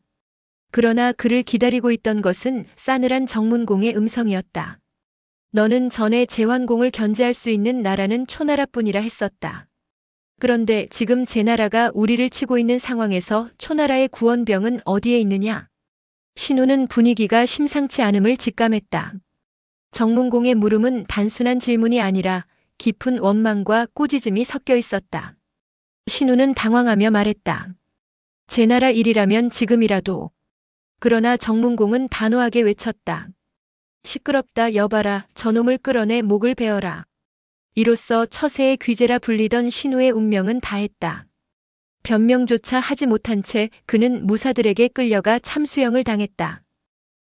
[SPEAKER 1] 그러나 그를 기다리고 있던 것은 싸늘한 정문공의 음성이었다. 너는 전에 제환공을 견제할 수 있는 나라는 초나라뿐이라 했었다. 그런데 지금 제나라가 우리를 치고 있는 상황에서 초나라의 구원병은 어디에 있느냐? 신우는 분위기가 심상치 않음을 직감했다. 정문공의 물음은 단순한 질문이 아니라 깊은 원망과 꾸짖음이 섞여 있었다. 신우는 당황하며 말했다. 제나라 일이라면 지금이라도. 그러나 정문공은 단호하게 외쳤다. 시끄럽다 여봐라. 저놈을 끌어내 목을 베어라. 이로써 처세의 귀재라 불리던 신우의 운명은 다했다. 변명조차 하지 못한 채 그는 무사들에게 끌려가 참수형을 당했다.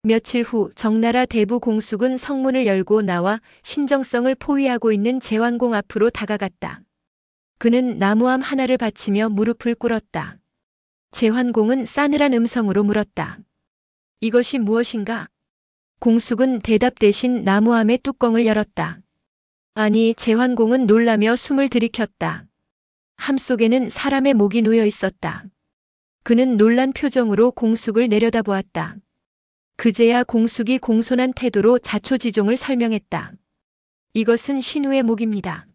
[SPEAKER 1] 며칠 후 정나라 대부 공숙은 성문을 열고 나와 신정성을 포위하고 있는 제환공 앞으로 다가갔다. 그는 나무함 하나를 받치며 무릎을 꿇었다. 제환공은 싸늘한 음성으로 물었다. 이것이 무엇인가? 공숙은 대답 대신 나무함의 뚜껑을 열었다. 아니, 제환공은 놀라며 숨을 들이켰다. 함 속에는 사람의 목이 놓여 있었다. 그는 놀란 표정으로 공숙을 내려다보았다. 그제야 공숙이 공손한 태도로 자초지종을 설명했다. 이것은 신우의 목입니다.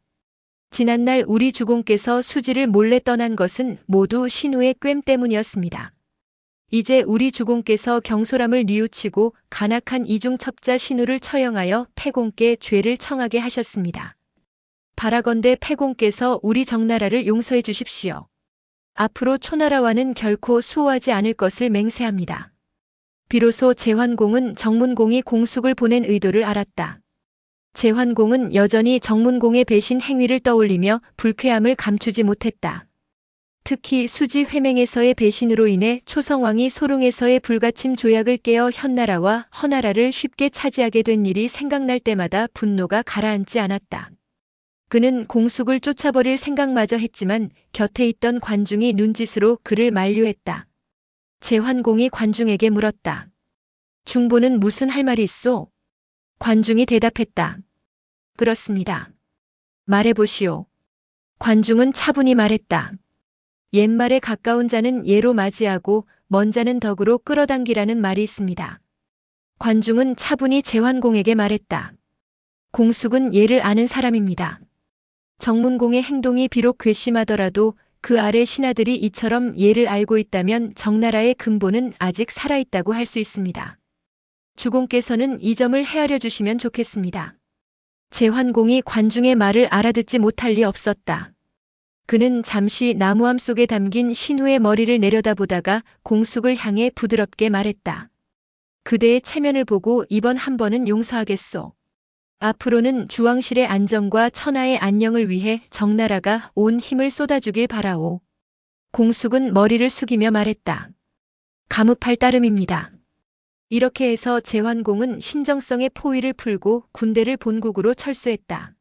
[SPEAKER 1] 지난날 우리 주공께서 수지를 몰래 떠난 것은 모두 신우의 괸 때문이었습니다. 이제 우리 주공께서 경솔함을 뉘우치고 간악한 이중첩자 신우를 처형하여 패공께 죄를 청하게 하셨습니다. 바라건대 패공께서 우리 정나라를 용서해 주십시오. 앞으로 초나라와는 결코 수호하지 않을 것을 맹세합니다. 비로소 제환공은 정문공이 공숙을 보낸 의도를 알았다. 제환공은 여전히 정문공의 배신 행위를 떠올리며 불쾌함을 감추지 못했다. 특히 수지 회맹에서의 배신으로 인해 초성왕이 소릉에서의 불가침 조약을 깨어 현나라와 허나라를 쉽게 차지하게 된 일이 생각날 때마다 분노가 가라앉지 않았다. 그는 공숙을 쫓아버릴 생각마저 했지만 곁에 있던 관중이 눈짓으로 그를 만류했다. 제환공이 관중에게 물었다. 중보는 무슨 할 말이 있소? 관중이 대답했다. 그렇습니다. 말해보시오. 관중은 차분히 말했다. 옛말에 가까운 자는 예로 맞이하고 먼 자는 덕으로 끌어당기라는 말이 있습니다. 관중은 차분히 제환공에게 말했다. 공숙은 예를 아는 사람입니다. 정문공의 행동이 비록 괘씸하더라도 그 아래 신하들이 이처럼 예를 알고 있다면 정나라의 근본은 아직 살아있다고 할 수 있습니다. 주공께서는 이 점을 헤아려 주시면 좋겠습니다. 제환공이 관중의 말을 알아듣지 못할 리 없었다. 그는 잠시 나무함 속에 담긴 신우의 머리를 내려다보다가 공숙을 향해 부드럽게 말했다. 그대의 체면을 보고 이번 한 번은 용서하겠소. 앞으로는 주왕실의 안정과 천하의 안녕을 위해 정나라가 온 힘을 쏟아주길 바라오. 공숙은 머리를 숙이며 말했다. 감up할 따름입니다. 이렇게 해서 제환공은 신정성의 포위를 풀고 군대를 본국으로 철수했다.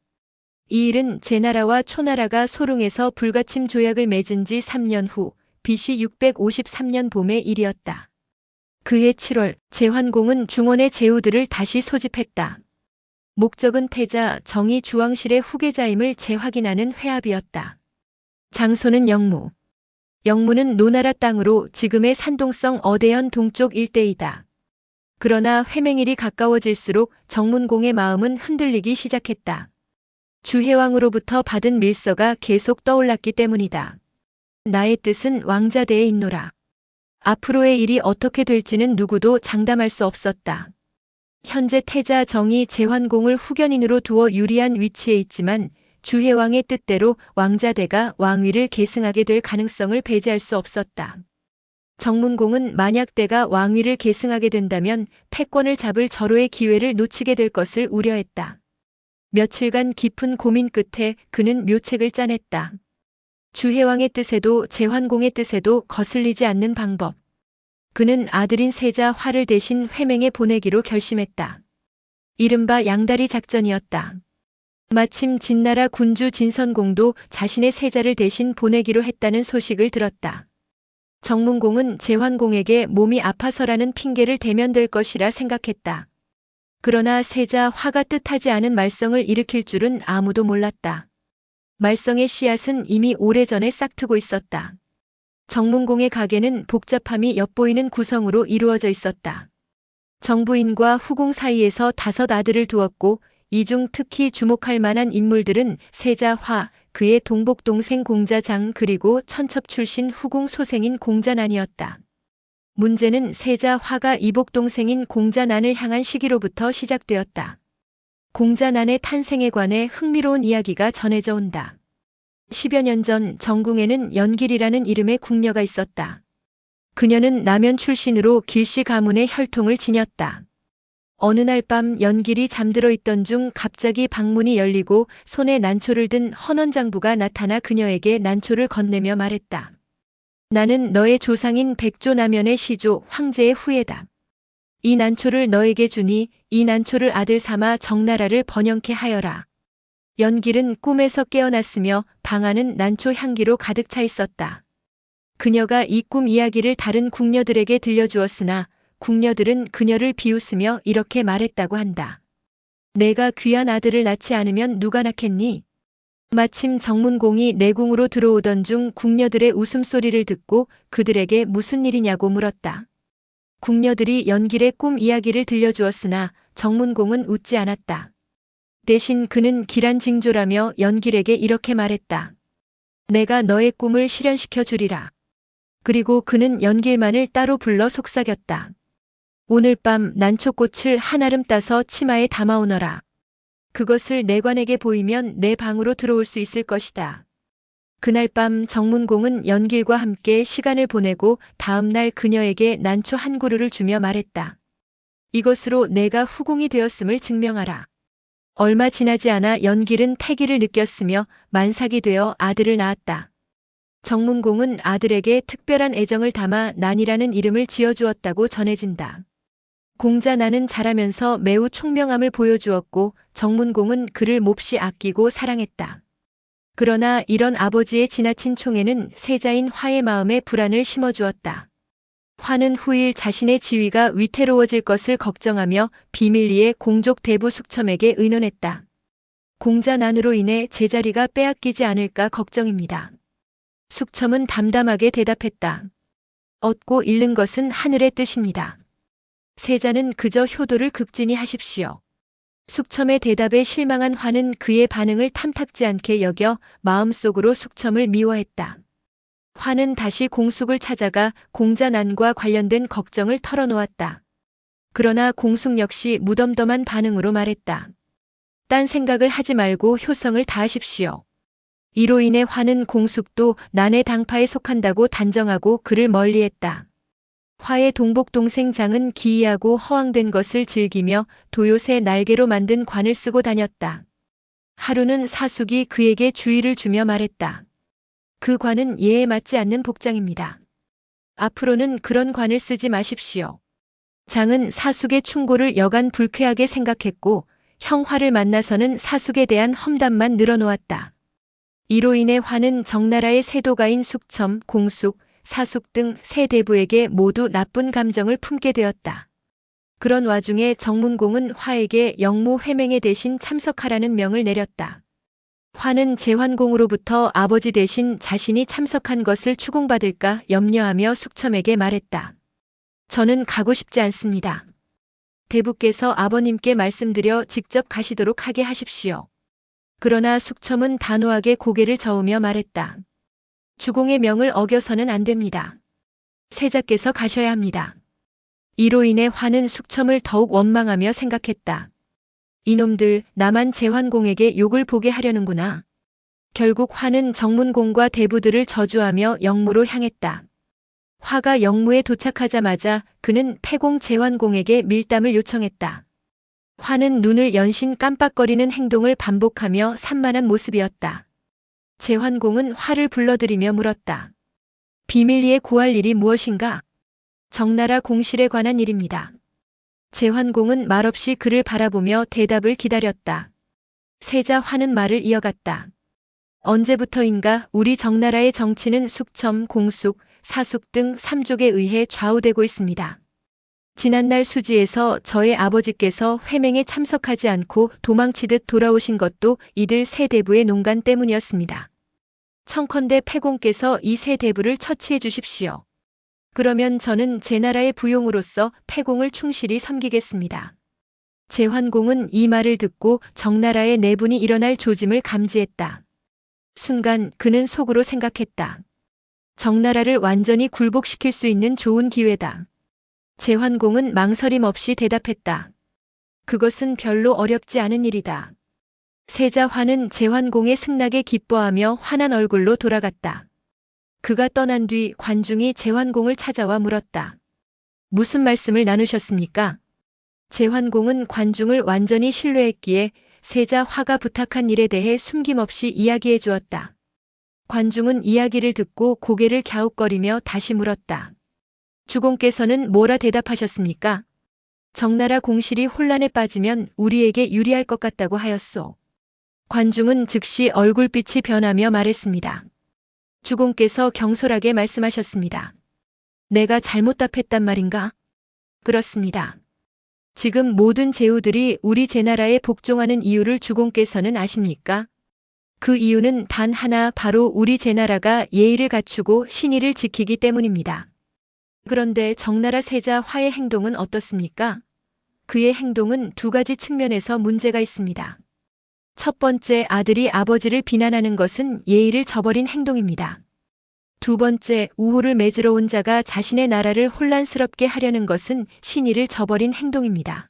[SPEAKER 1] 이 일은 제나라와 초나라가 소릉에서 불가침 조약을 맺은 지 3년 후 BC 653년 봄의 일이었다. 그해 7월 제환공은 중원의 제후들을 다시 소집했다. 목적은 태자 정의 주왕실의 후계자임을 재확인하는 회합이었다. 장소는 영무. 영무는 노나라 땅으로 지금의 산동성 어대현 동쪽 일대이다. 그러나 회맹일이 가까워질수록 정문공의 마음은 흔들리기 시작했다. 주해왕으로부터 받은 밀서가 계속 떠올랐기 때문이다. 나의 뜻은 왕자대에 있노라. 앞으로의 일이 어떻게 될지는 누구도 장담할 수 없었다. 현재 태자 정이 제환공을 후견인으로 두어 유리한 위치에 있지만 주해왕의 뜻대로 왕자대가 왕위를 계승하게 될 가능성을 배제할 수 없었다. 정문공은 만약 때가 왕위를 계승하게 된다면 패권을 잡을 절호의 기회를 놓치게 될 것을 우려했다. 며칠간 깊은 고민 끝에 그는 묘책을 짜냈다. 주해왕의 뜻에도 제환공의 뜻에도 거슬리지 않는 방법. 그는 아들인 세자 화를 대신 회맹에 보내기로 결심했다. 이른바 양다리 작전이었다. 마침 진나라 군주 진선공도 자신의 세자를 대신 보내기로 했다는 소식을 들었다. 정문공은 제환공에게 몸이 아파서라는 핑계를 대면 될 것이라 생각했다. 그러나 세자 화가 뜻하지 않은 말썽을 일으킬 줄은 아무도 몰랐다. 말썽의 씨앗은 이미 오래전에 싹트고 있었다. 정문공의 가게는 복잡함이 엿보이는 구성으로 이루어져 있었다. 정부인과 후궁 사이에서 5 아들을 두었고 이 중 특히 주목할 만한 인물들은 세자 화, 그의 동복 동생 공자장 그리고 천첩 출신 후궁 소생인 공자난이었다. 문제는 세자 화가 이복 동생인 공자난을 향한 시기로부터 시작되었다. 공자난의 탄생에 관해 흥미로운 이야기가 전해져 온다. 10여 년 전 정궁에는 연길이라는 이름의 궁녀가 있었다. 그녀는 남연 출신으로 길씨 가문의 혈통을 지녔다. 어느 날 밤 연길이 잠들어 있던 중 갑자기 방문이 열리고 손에 난초를 든 헌원장부가 나타나 그녀에게 난초를 건네며 말했다. 나는 너의 조상인 백조 남연의 시조 황제의 후예다. 이 난초를 너에게 주니 이 난초를 아들 삼아 정나라를 번영케 하여라. 연길은 꿈에서 깨어났으며 방 안은 난초 향기로 가득 차 있었다. 그녀가 이 꿈 이야기를 다른 궁녀들에게 들려주었으나 궁녀들은 그녀를 비웃으며 이렇게 말했다고 한다. 내가 귀한 아들을 낳지 않으면 누가 낳겠니? 마침 정문공이 내궁으로 들어오던 중 궁녀들의 웃음소리를 듣고 그들에게 무슨 일이냐고 물었다. 궁녀들이 연길의 꿈 이야기를 들려주었으나 정문공은 웃지 않았다. 대신 그는 기란징조라며 연길에게 이렇게 말했다. 내가 너의 꿈을 실현시켜 주리라. 그리고 그는 연길만을 따로 불러 속삭였다. 오늘 밤 난초꽃을 한 알음 따서 치마에 담아오너라. 그것을 내관에게 보이면 내 방으로 들어올 수 있을 것이다. 그날 밤 정문공은 연길과 함께 시간을 보내고 다음 날 그녀에게 난초 한 그루를 주며 말했다. 이것으로 내가 후궁이 되었음을 증명하라. 얼마 지나지 않아 연길은 패기를 느꼈으며 만삭이 되어 아들을 낳았다. 정문공은 아들에게 특별한 애정을 담아 난이라는 이름을 지어주었다고 전해진다. 공자난은 자라면서 매우 총명함을 보여주었고 정문공은 그를 몹시 아끼고 사랑했다. 그러나 이런 아버지의 지나친 총애는 세자인 화의 마음에 불안을 심어주었다. 화는 후일 자신의 지위가 위태로워질 것을 걱정하며 비밀리에 공족 대부 숙첨에게 의논했다. 공자난으로 인해 제자리가 빼앗기지 않을까 걱정입니다. 숙첨은 담담하게 대답했다. 얻고 잃는 것은 하늘의 뜻입니다. 세자는 그저 효도를 극진히 하십시오. 숙첨의 대답에 실망한 화는 그의 반응을 탐탁지 않게 여겨 마음속으로 숙첨을 미워했다. 화는 다시 공숙을 찾아가 공자난과 관련된 걱정을 털어놓았다. 그러나 공숙 역시 무덤덤한 반응으로 말했다. 딴 생각을 하지 말고 효성을 다하십시오. 이로 인해 화는 공숙도 난의 당파에 속한다고 단정하고 그를 멀리했다. 화의 동복 동생 장은 기이하고 허황된 것을 즐기며 도요새 날개로 만든 관을 쓰고 다녔다. 하루는 사숙이 그에게 주의를 주며 말했다. 그 관은 예에 맞지 않는 복장입니다. 앞으로는 그런 관을 쓰지 마십시오. 장은 사숙의 충고를 여간 불쾌하게 생각했고 형화를 만나서는 사숙에 대한 험담만 늘어놓았다. 이로 인해 화는 정나라의 세도가인 숙첨, 공숙, 사숙 등 세 대부에게 모두 나쁜 감정을 품게 되었다. 그런 와중에 정문공은 화에게 영무 회맹에 대신 참석하라는 명을 내렸다. 화는 제환공으로부터 아버지 대신 자신이 참석한 것을 추궁받을까 염려하며 숙첨에게 말했다. 저는 가고 싶지 않습니다. 대부께서 아버님께 말씀드려 직접 가시도록 하게 하십시오. 그러나 숙첨은 단호하게 고개를 저으며 말했다. 주공의 명을 어겨서는 안 됩니다. 세자께서 가셔야 합니다. 이로 인해 화는 숙첨을 더욱 원망하며 생각했다. 이놈들 나만 제환공에게 욕을 보게 하려는구나. 결국 화는 정문공과 대부들을 저주하며 영무로 향했다. 화가 영무에 도착하자마자 그는 패공 제환공에게 밀담을 요청했다. 화는 눈을 연신 깜빡거리는 행동을 반복하며 산만한 모습이었다. 제환공은 화를 불러들이며 물었다. 비밀리에 고할 일이 무엇인가? 정나라 공실에 관한 일입니다. 제환공은 말없이 그를 바라보며 대답을 기다렸다. 세자 화는 말을 이어갔다. 언제부터인가 우리 정나라의 정치는 숙첨, 공숙, 사숙 등 3족에 의해 좌우되고 있습니다. 지난날 수지에서 저의 아버지께서 회맹에 참석하지 않고 도망치듯 돌아오신 것도 이들 세 대부의 농간 때문이었습니다. 청컨대 패공께서 이 세 대부를 처치해 주십시오. 그러면 저는 제 나라의 부용으로서 패공을 충실히 섬기겠습니다. 제환공은 이 말을 듣고 정나라의 내분이 일어날 조짐을 감지했다. 순간 그는 속으로 생각했다. 정나라를 완전히 굴복시킬 수 있는 좋은 기회다. 제환공은 망설임 없이 대답했다. 그것은 별로 어렵지 않은 일이다. 세자 화는 제환공의 승낙에 기뻐하며 환한 얼굴로 돌아갔다. 그가 떠난 뒤 관중이 제환공을 찾아와 물었다. 무슨 말씀을 나누셨습니까? 제환공은 관중을 완전히 신뢰했기에 세자 화가 부탁한 일에 대해 숨김없이 이야기해 주었다. 관중은 이야기를 듣고 고개를 갸웃거리며 다시 물었다. 주공께서는 뭐라 대답하셨습니까? 정나라 공실이 혼란에 빠지면 우리에게 유리할 것 같다고 하였소. 관중은 즉시 얼굴빛이 변하며 말했습니다. 주공께서 경솔하게 말씀하셨습니다. 내가 잘못 답했단 말인가? 그렇습니다. 지금 모든 제후들이 우리 제나라에 복종하는 이유를 주공께서는 아십니까? 그 이유는 단 하나, 바로 우리 제나라가 예의를 갖추고 신의를 지키기 때문입니다. 그런데 정나라 세자 화의 행동은 어떻습니까? 그의 행동은 두 가지 측면에서 문제가 있습니다. 첫 번째, 아들이 아버지를 비난하는 것은 예의를 저버린 행동입니다. 두 번째, 우호를 맺으러 온 자가 자신의 나라를 혼란스럽게 하려는 것은 신의를 저버린 행동입니다.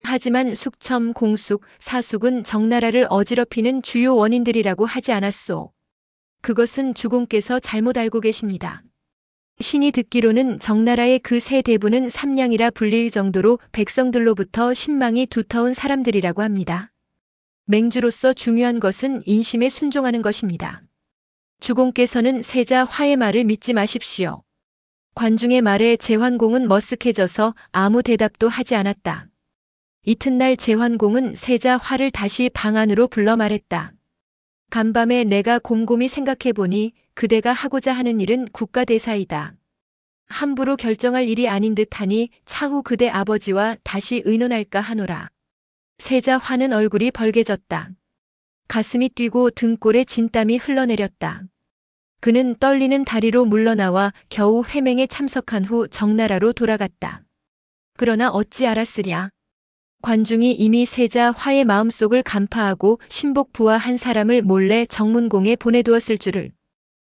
[SPEAKER 1] 하지만 숙첨, 공숙, 사숙은 정나라를 어지럽히는 주요 원인들이라고 하지 않았소. 그것은 주공께서 잘못 알고 계십니다. 신이 듣기로는 정나라의 그 세 대부는 삼량이라 불릴 정도로 백성들로부터 신망이 두터운 사람들이라고 합니다. 맹주로서 중요한 것은 인심에 순종하는 것입니다. 주공께서는 세자 화의 말을 믿지 마십시오. 관중의 말에 제환공은 머쓱해져서 아무 대답도 하지 않았다. 이튿날 제환공은 세자 화를 다시 방 안으로 불러 말했다. 간밤에 내가 곰곰이 생각해보니 그대가 하고자 하는 일은 국가대사이다. 함부로 결정할 일이 아닌 듯하니 차후 그대 아버지와 다시 의논할까 하노라. 세자 화는 얼굴이 벌개졌다. 가슴이 뛰고 등골에 진땀이 흘러내렸다. 그는 떨리는 다리로 물러나와 겨우 회맹에 참석한 후 정나라로 돌아갔다. 그러나 어찌 알았으랴. 관중이 이미 세자 화의 마음속을 간파하고 신복부와 한 사람을 몰래 정문공에 보내두었을 줄을.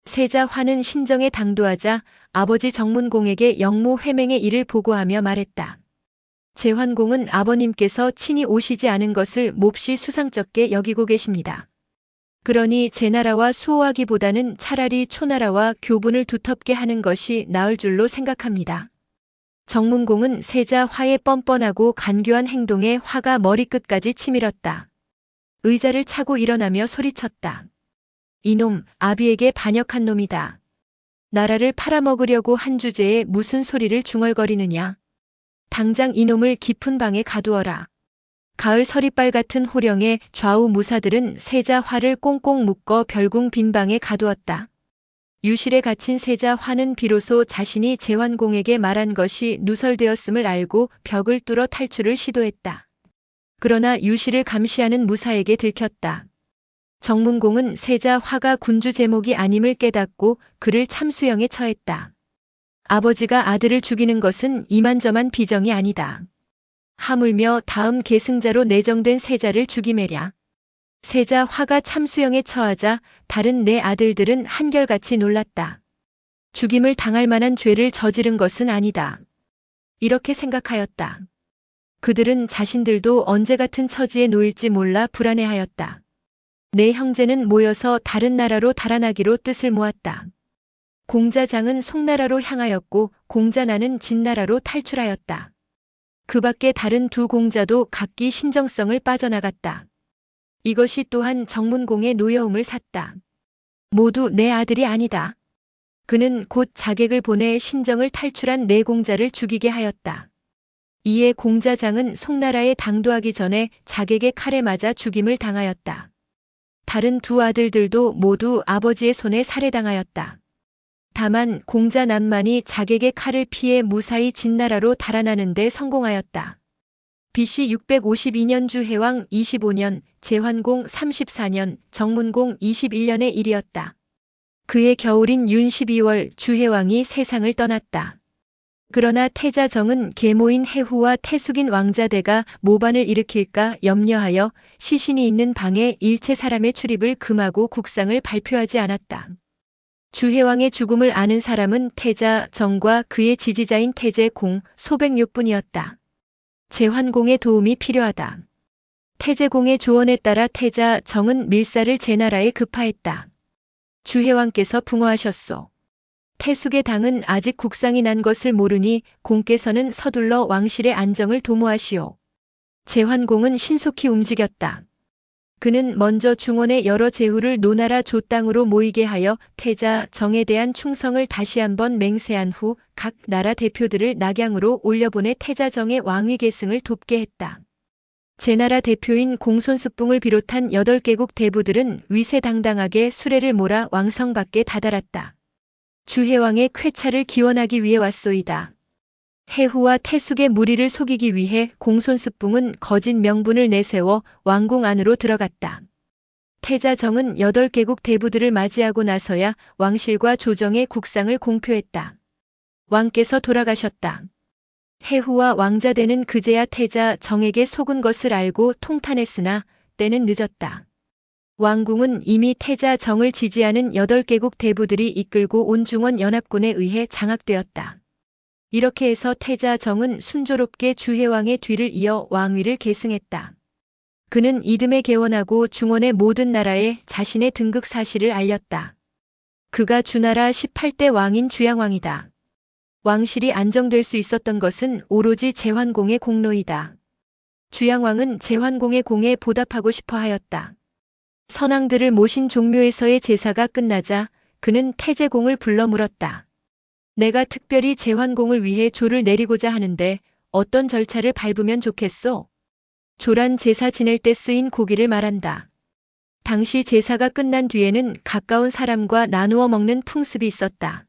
[SPEAKER 1] 세자 화는 신정에 당도하자 아버지 정문공에게 영무 회맹의 일을 보고하며 말했다. 제환공은 아버님께서 친히 오시지 않은 것을 몹시 수상쩍게 여기고 계십니다. 그러니 제나라와 수호하기보다는 차라리 초나라와 교분을 두텁게 하는 것이 나을 줄로 생각합니다. 정문공은 세자 화의 뻔뻔하고 간교한 행동에 화가 머리끝까지 치밀었다. 의자를 차고 일어나며 소리쳤다. 이놈, 아비에게 반역한 놈이다. 나라를 팔아먹으려고 한 주제에 무슨 소리를 중얼거리느냐. 당장 이놈을 깊은 방에 가두어라. 가을 서리빨 같은 호령에 좌우 무사들은 세자 화를 꽁꽁 묶어 별궁 빈방에 가두었다. 유실에 갇힌 세자 화는 비로소 자신이 제환공에게 말한 것이 누설되었음을 알고 벽을 뚫어 탈출을 시도했다. 그러나 유실을 감시하는 무사에게 들켰다. 정문공은 세자 화가 군주 제목이 아님을 깨닫고 그를 참수형에 처했다. 아버지가 아들을 죽이는 것은 이만저만 비정이 아니다. 하물며 다음 계승자로 내정된 세자를 죽이매랴. 세자 화가 참수형에 처하자 다른 네 아들들은 한결같이 놀랐다. 죽임을 당할 만한 죄를 저지른 것은 아니다. 이렇게 생각하였다. 그들은 자신들도 언제 같은 처지에 놓일지 몰라 불안해하였다. 네 형제는 모여서 다른 나라로 달아나기로 뜻을 모았다. 공자장은 송나라로 향하였고 공자나는 진나라로 탈출하였다. 그 밖에 다른 두 공자도 각기 신정성을 빠져나갔다. 이것이 또한 정문공의 노여움을 샀다. 모두 내 아들이 아니다. 그는 곧 자객을 보내 신정을 탈출한 네 공자를 죽이게 하였다. 이에 공자장은 송나라에 당도하기 전에 자객의 칼에 맞아 죽임을 당하였다. 다른 두 아들들도 모두 아버지의 손에 살해당하였다. 다만 공자남만이 자객의 칼을 피해 무사히 진나라로 달아나는 데 성공하였다. BC 652년 주해왕 25년, 제환공 34년, 정문공 21년의 일이었다. 그해 겨울인 윤 12월 주해왕이 세상을 떠났다. 그러나 태자정은 계모인 해후와 태숙인 왕자대가 모반을 일으킬까 염려하여 시신이 있는 방에 일체 사람의 출입을 금하고 국상을 발표하지 않았다. 주해왕의 죽음을 아는 사람은 태자정과 그의 지지자인 태제공, 소백료뿐이었다. 제환공의 도움이 필요하다. 태제공의 조언에 따라 태자정은 밀사를 제나라에 급파했다. 주해왕께서 붕어하셨소. 태숙의 당은 아직 국상이 난 것을 모르니 공께서는 서둘러 왕실의 안정을 도모하시오. 제환공은 신속히 움직였다. 그는 먼저 중원의 여러 제후를 노나라 조땅으로 모이게 하여 태자 정에 대한 충성을 다시 한번 맹세한 후 각 나라 대표들을 낙양으로 올려보내 태자 정의 왕위 계승을 돕게 했다. 제나라 대표인 공손스뿡을 비롯한 8개국 대부들은 위세당당하게 수레를 몰아 왕성 밖에 다다랐다. 주해왕의 쾌차를 기원하기 위해 왔소이다. 해후와 태숙의 무리를 속이기 위해 공손스뿡은 거짓 명분을 내세워 왕궁 안으로 들어갔다. 태자정은 8개국 대부들을 맞이하고 나서야 왕실과 조정의 국상을 공표했다. 왕께서 돌아가셨다. 해후와 왕자대는 그제야 태자정에게 속은 것을 알고 통탄했으나 때는 늦었다. 왕궁은 이미 태자정을 지지하는 8개국 대부들이 이끌고 온 중원 연합군에 의해 장악되었다. 이렇게 해서 태자정은 순조롭게 주해왕의 뒤를 이어 왕위를 계승했다. 그는 이듬해 개원하고 중원의 모든 나라에 자신의 등극 사실을 알렸다. 그가 주나라 18대 왕인 주양왕이다. 왕실이 안정될 수 있었던 것은 오로지 제환공의 공로이다. 주양왕은 제환공의 공에 보답하고 싶어 하였다. 선왕들을 모신 종묘에서의 제사가 끝나자 그는 태제공을 불러 물었다. 내가 특별히 제환공을 위해 조를 내리고자 하는데 어떤 절차를 밟으면 좋겠소? 조란 제사 지낼 때 쓰인 고기를 말한다. 당시 제사가 끝난 뒤에는 가까운 사람과 나누어 먹는 풍습이 있었다.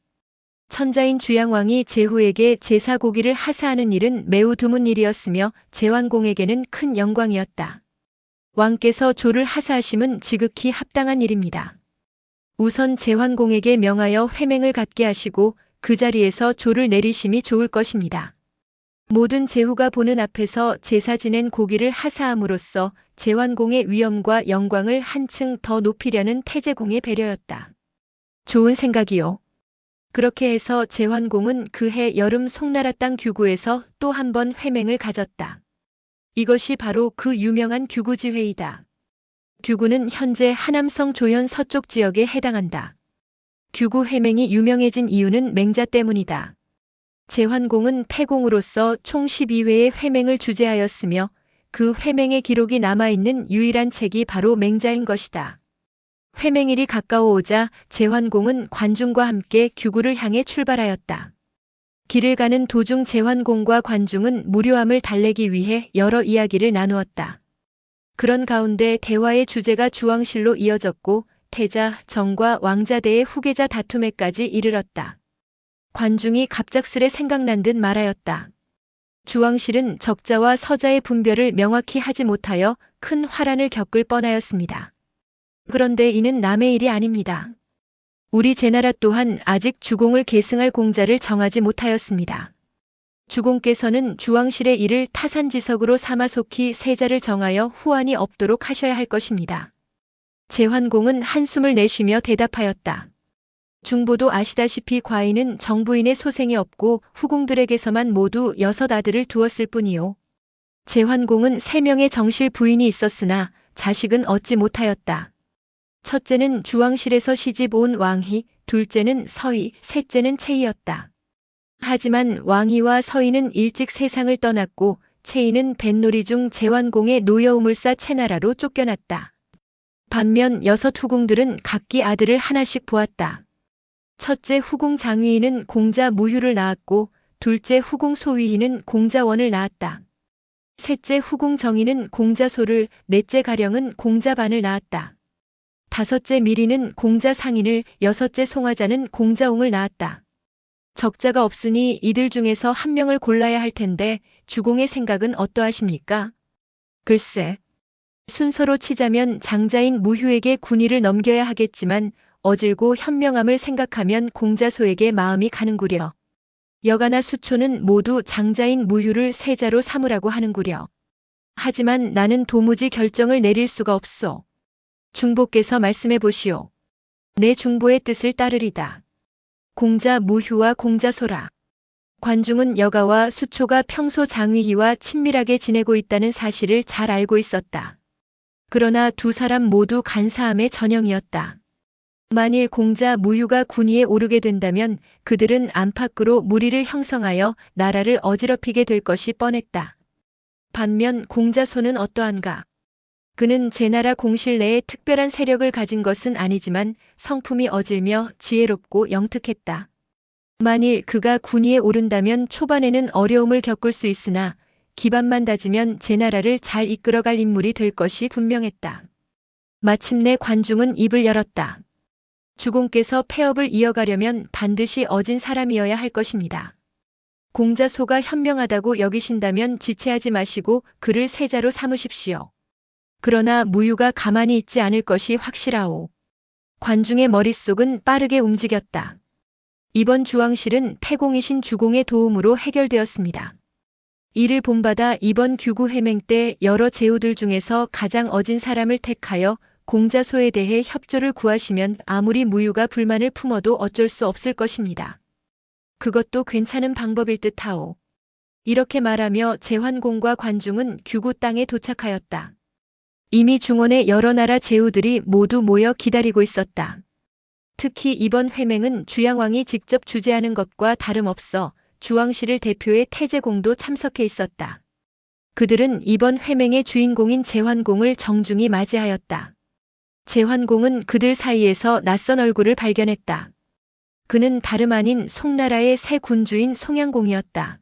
[SPEAKER 1] 천자인 주양왕이 제후에게 제사 고기를 하사하는 일은 매우 드문 일이었으며 제환공에게는 큰 영광이었다. 왕께서 조를 하사하심은 지극히 합당한 일입니다. 우선 제환공에게 명하여 회맹을 갖게 하시고 그 자리에서 조를 내리심이 좋을 것입니다. 모든 제후가 보는 앞에서 제사 지낸 고기를 하사함으로써 제환공의 위엄과 영광을 한층 더 높이려는 태제공의 배려였다. 좋은 생각이요. 그렇게 해서 제환공은 그해 여름 송나라 땅 규구에서 또 한 번 회맹을 가졌다. 이것이 바로 그 유명한 규구지회이다. 규구는 현재 하남성 조현 서쪽 지역에 해당한다. 규구 회맹이 유명해진 이유는 맹자 때문이다. 제환공은 패공으로서 총 12회의 회맹을 주재하였으며 그 회맹의 기록이 남아있는 유일한 책이 바로 맹자인 것이다. 회맹일이 가까워오자 제환공은 관중과 함께 규구를 향해 출발하였다. 길을 가는 도중 제환공과 관중은 무료함을 달래기 위해 여러 이야기를 나누었다. 그런 가운데 대화의 주제가 주왕실로 이어졌고 태자, 정과 왕자대의 후계자 다툼에까지 이르렀다. 관중이 갑작스레 생각난 듯 말하였다. 주왕실은 적자와 서자의 분별을 명확히 하지 못하여 큰 화란을 겪을 뻔하였습니다. 그런데 이는 남의 일이 아닙니다. 우리 제나라 또한 아직 주공을 계승할 공자를 정하지 못하였습니다. 주공께서는 주왕실의 일을 타산지석으로 삼아 속히 세자를 정하여 후환이 없도록 하셔야 할 것입니다. 제환공은 한숨을 내쉬며 대답하였다. 중보도 아시다시피 과인은 정부인의 소생이 없고 후궁들에게서만 모두 6 아들을 두었을 뿐이요. 제환공은 3명의 정실 부인이 있었으나 자식은 얻지 못하였다. 첫째는 주왕실에서 시집 온 왕희, 둘째는 서희, 셋째는 채희였다. 하지만 왕희와 서희는 일찍 세상을 떠났고 채희는 뱃놀이 중 제환공의 노여우물사 채나라로 쫓겨났다. 반면 6 후궁들은 각기 아들을 하나씩 보았다. 첫째 후궁 장위희는 공자 무휴를 낳았고 둘째 후궁 소위희는 공자 원을 낳았다. 셋째 후궁 정희는 공자 소를, 넷째 가령은 공자 반을 낳았다. 다섯째 미리는 공자 상인을, 여섯째 송화자는 공자 옹을 낳았다. 적자가 없으니 이들 중에서 한 명을 골라야 할 텐데 주공의 생각은 어떠하십니까? 글쎄, 순서로 치자면 장자인 무휴에게 군위를 넘겨야 하겠지만 어질고 현명함을 생각하면 공자소에게 마음이 가는구려. 여가나 수초는 모두 장자인 무휴를 세자로 삼으라고 하는구려. 하지만 나는 도무지 결정을 내릴 수가 없소. 중보께서 말씀해 보시오. 내 중보의 뜻을 따르리다. 공자 무휴와 공자소라. 관중은 여가와 수초가 평소 장위희와 친밀하게 지내고 있다는 사실을 잘 알고 있었다. 그러나 두 사람 모두 간사함의 전형이었다. 만일 공자 무휴가 군위에 오르게 된다면 그들은 안팎으로 무리를 형성하여 나라를 어지럽히게 될 것이 뻔했다. 반면 공자소는 어떠한가? 그는 제나라 공실 내에 특별한 세력을 가진 것은 아니지만 성품이 어질며 지혜롭고 영특했다. 만일 그가 군위에 오른다면 초반에는 어려움을 겪을 수 있으나 기반만 다지면 제나라를 잘 이끌어갈 인물이 될 것이 분명했다. 마침내 관중은 입을 열었다. 주공께서 폐업을 이어가려면 반드시 어진 사람이어야 할 것입니다. 공자소가 현명하다고 여기신다면 지체하지 마시고 그를 세자로 삼으십시오. 그러나 무휴가 가만히 있지 않을 것이 확실하오. 관중의 머릿속은 빠르게 움직였다. 이번 주왕실은 패공이신 주공의 도움으로 해결되었습니다. 이를 본받아 이번 규구 회맹 때 여러 제후들 중에서 가장 어진 사람을 택하여 공자소에 대해 협조를 구하시면 아무리 무휴가 불만을 품어도 어쩔 수 없을 것입니다. 그것도 괜찮은 방법일 듯하오. 이렇게 말하며 제환공과 관중은 규구 땅에 도착하였다. 이미 중원의 여러 나라 제후들이 모두 모여 기다리고 있었다. 특히 이번 회맹은 주양왕이 직접 주재하는 것과 다름없어 주왕실을 대표해 태제공도 참석해 있었다. 그들은 이번 회맹의 주인공인 제환공을 정중히 맞이하였다. 제환공은 그들 사이에서 낯선 얼굴을 발견했다. 그는 다름 아닌 송나라의 새 군주인 송양공이었다.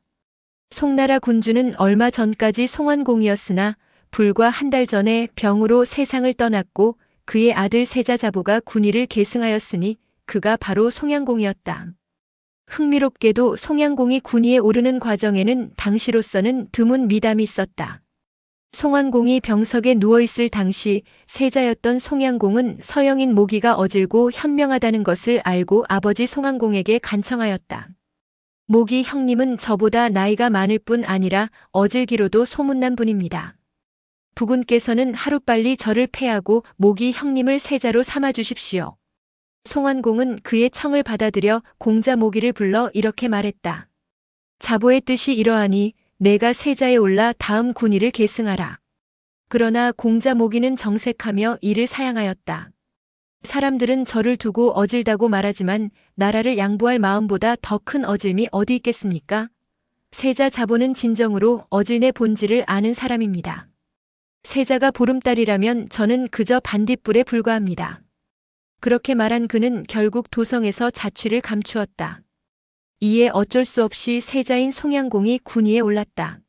[SPEAKER 1] 송나라 군주는 얼마 전까지 송환공이었으나 불과 한 달 전에 병으로 세상을 떠났고 그의 아들 세자자보가 군위를 계승하였으니 그가 바로 송양공이었다. 흥미롭게도 송양공이 군위에 오르는 과정에는 당시로서는 드문 미담이 있었다. 송환공이 병석에 누워있을 당시 세자였던 송양공은 서영인 모기가 어질고 현명하다는 것을 알고 아버지 송환공에게 간청하였다. 모기 형님은 저보다 나이가 많을 뿐 아니라 어질기로도 소문난 분입니다. 부군께서는 하루빨리 저를 패하고 모기 형님을 세자로 삼아주십시오. 송환공은 그의 청을 받아들여 공자 모기를 불러 이렇게 말했다. 자보의 뜻이 이러하니 내가 세자에 올라 다음 군위를 계승하라. 그러나 공자 모기는 정색하며 이를 사양하였다. 사람들은 저를 두고 어질다고 말하지만 나라를 양보할 마음보다 더 큰 어질미 어디 있겠습니까? 세자 자보는 진정으로 어질내 본질을 아는 사람입니다. 세자가 보름달이라면 저는 그저 반딧불에 불과합니다. 그렇게 말한 그는 결국 도성에서 자취를 감추었다. 이에 어쩔 수 없이 세자인 송양공이 군위에 올랐다.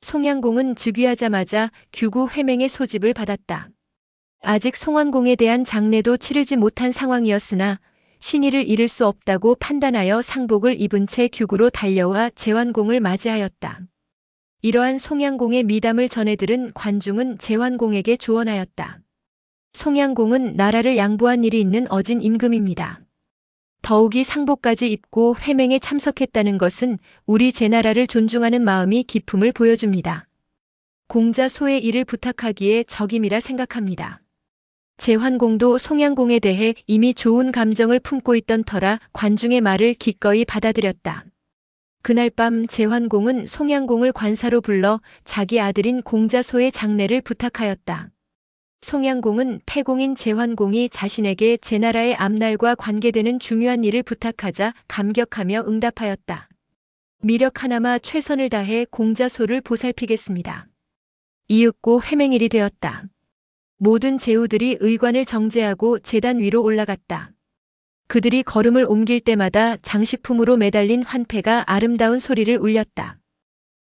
[SPEAKER 1] 송양공은 즉위하자마자 규구 회맹의 소집을 받았다. 아직 송환공에 대한 장례도 치르지 못한 상황이었으나 신의를 잃을 수 없다고 판단하여 상복을 입은 채 규구로 달려와 제환공을 맞이하였다. 이러한 송양공의 미담을 전해들은 관중은 제환공에게 조언하였다. 송양공은 나라를 양보한 일이 있는 어진 임금입니다. 더욱이 상복까지 입고 회맹에 참석했다는 것은 우리 제나라를 존중하는 마음이 깊음을 보여줍니다. 공자 소의 일을 부탁하기에 적임이라 생각합니다. 제환공도 송양공에 대해 이미 좋은 감정을 품고 있던 터라 관중의 말을 기꺼이 받아들였다. 그날 밤 제환공은 송양공을 관사로 불러 자기 아들인 공자소의 장례를 부탁하였다. 송양공은 패공인 제환공이 자신에게 제나라의 앞날과 관계되는 중요한 일을 부탁하자 감격하며 응답하였다. 미력 하나마 최선을 다해 공자소를 보살피겠습니다. 이윽고 회맹일이 되었다. 모든 제후들이 의관을 정제하고 제단 위로 올라갔다. 그들이 걸음을 옮길 때마다 장식품으로 매달린 환패가 아름다운 소리를 울렸다.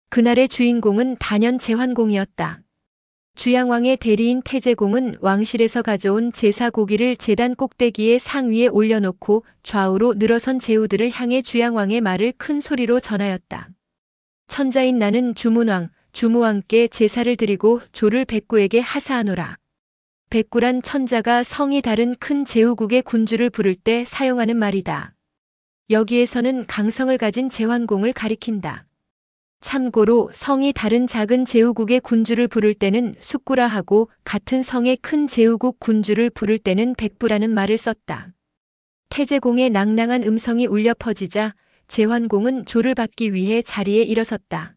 [SPEAKER 1] 그날의 주인공은 단연 제환공이었다. 주양왕의 대리인 태제공은 왕실에서 가져온 제사 고기를 제단 꼭대기에 상 위에 올려놓고 좌우로 늘어선 제후들을 향해 주양왕의 말을 큰 소리로 전하였다. 천자인 나는 주문왕, 주무왕께 제사를 드리고 조를 백구에게 하사하노라. 백구란 천자가 성이 다른 큰 제후국의 군주를 부를 때 사용하는 말이다. 여기에서는 강성을 가진 제환공을 가리킨다. 참고로 성이 다른 작은 제후국의 군주를 부를 때는 숙구라 하고 같은 성의 큰 제후국 군주를 부를 때는 백부라는 말을 썼다. 태제공의 낭낭한 음성이 울려 퍼지자 제환공은 조를 받기 위해 자리에 일어섰다.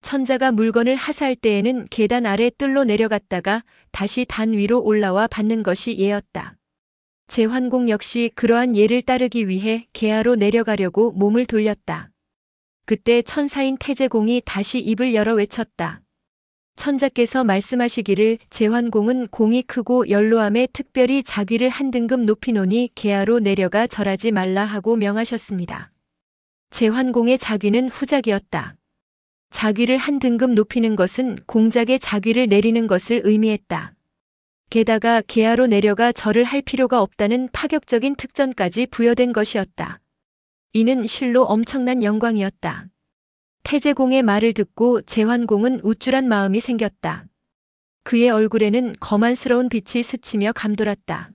[SPEAKER 1] 천자가 물건을 하사할 때에는 계단 아래 뜰로 내려갔다가 다시 단 위로 올라와 받는 것이 예였다. 제환공 역시 그러한 예를 따르기 위해 계하로 내려가려고 몸을 돌렸다. 그때 천사인 태제공이 다시 입을 열어 외쳤다. 천자께서 말씀하시기를 제환공은 공이 크고 연로함에 특별히 자귀를 한 등급 높이 노니 계하로 내려가 절하지 말라 하고 명하셨습니다. 제환공의 자귀는 후작이었다. 자귀를 한 등급 높이는 것은 공작의 자귀를 내리는 것을 의미했다. 게다가 계하로 내려가 절을 할 필요가 없다는 파격적인 특전까지 부여된 것이었다. 이는 실로 엄청난 영광이었다. 태제공의 말을 듣고 제환공은 우쭐한 마음이 생겼다. 그의 얼굴에는 거만스러운 빛이 스치며 감돌았다.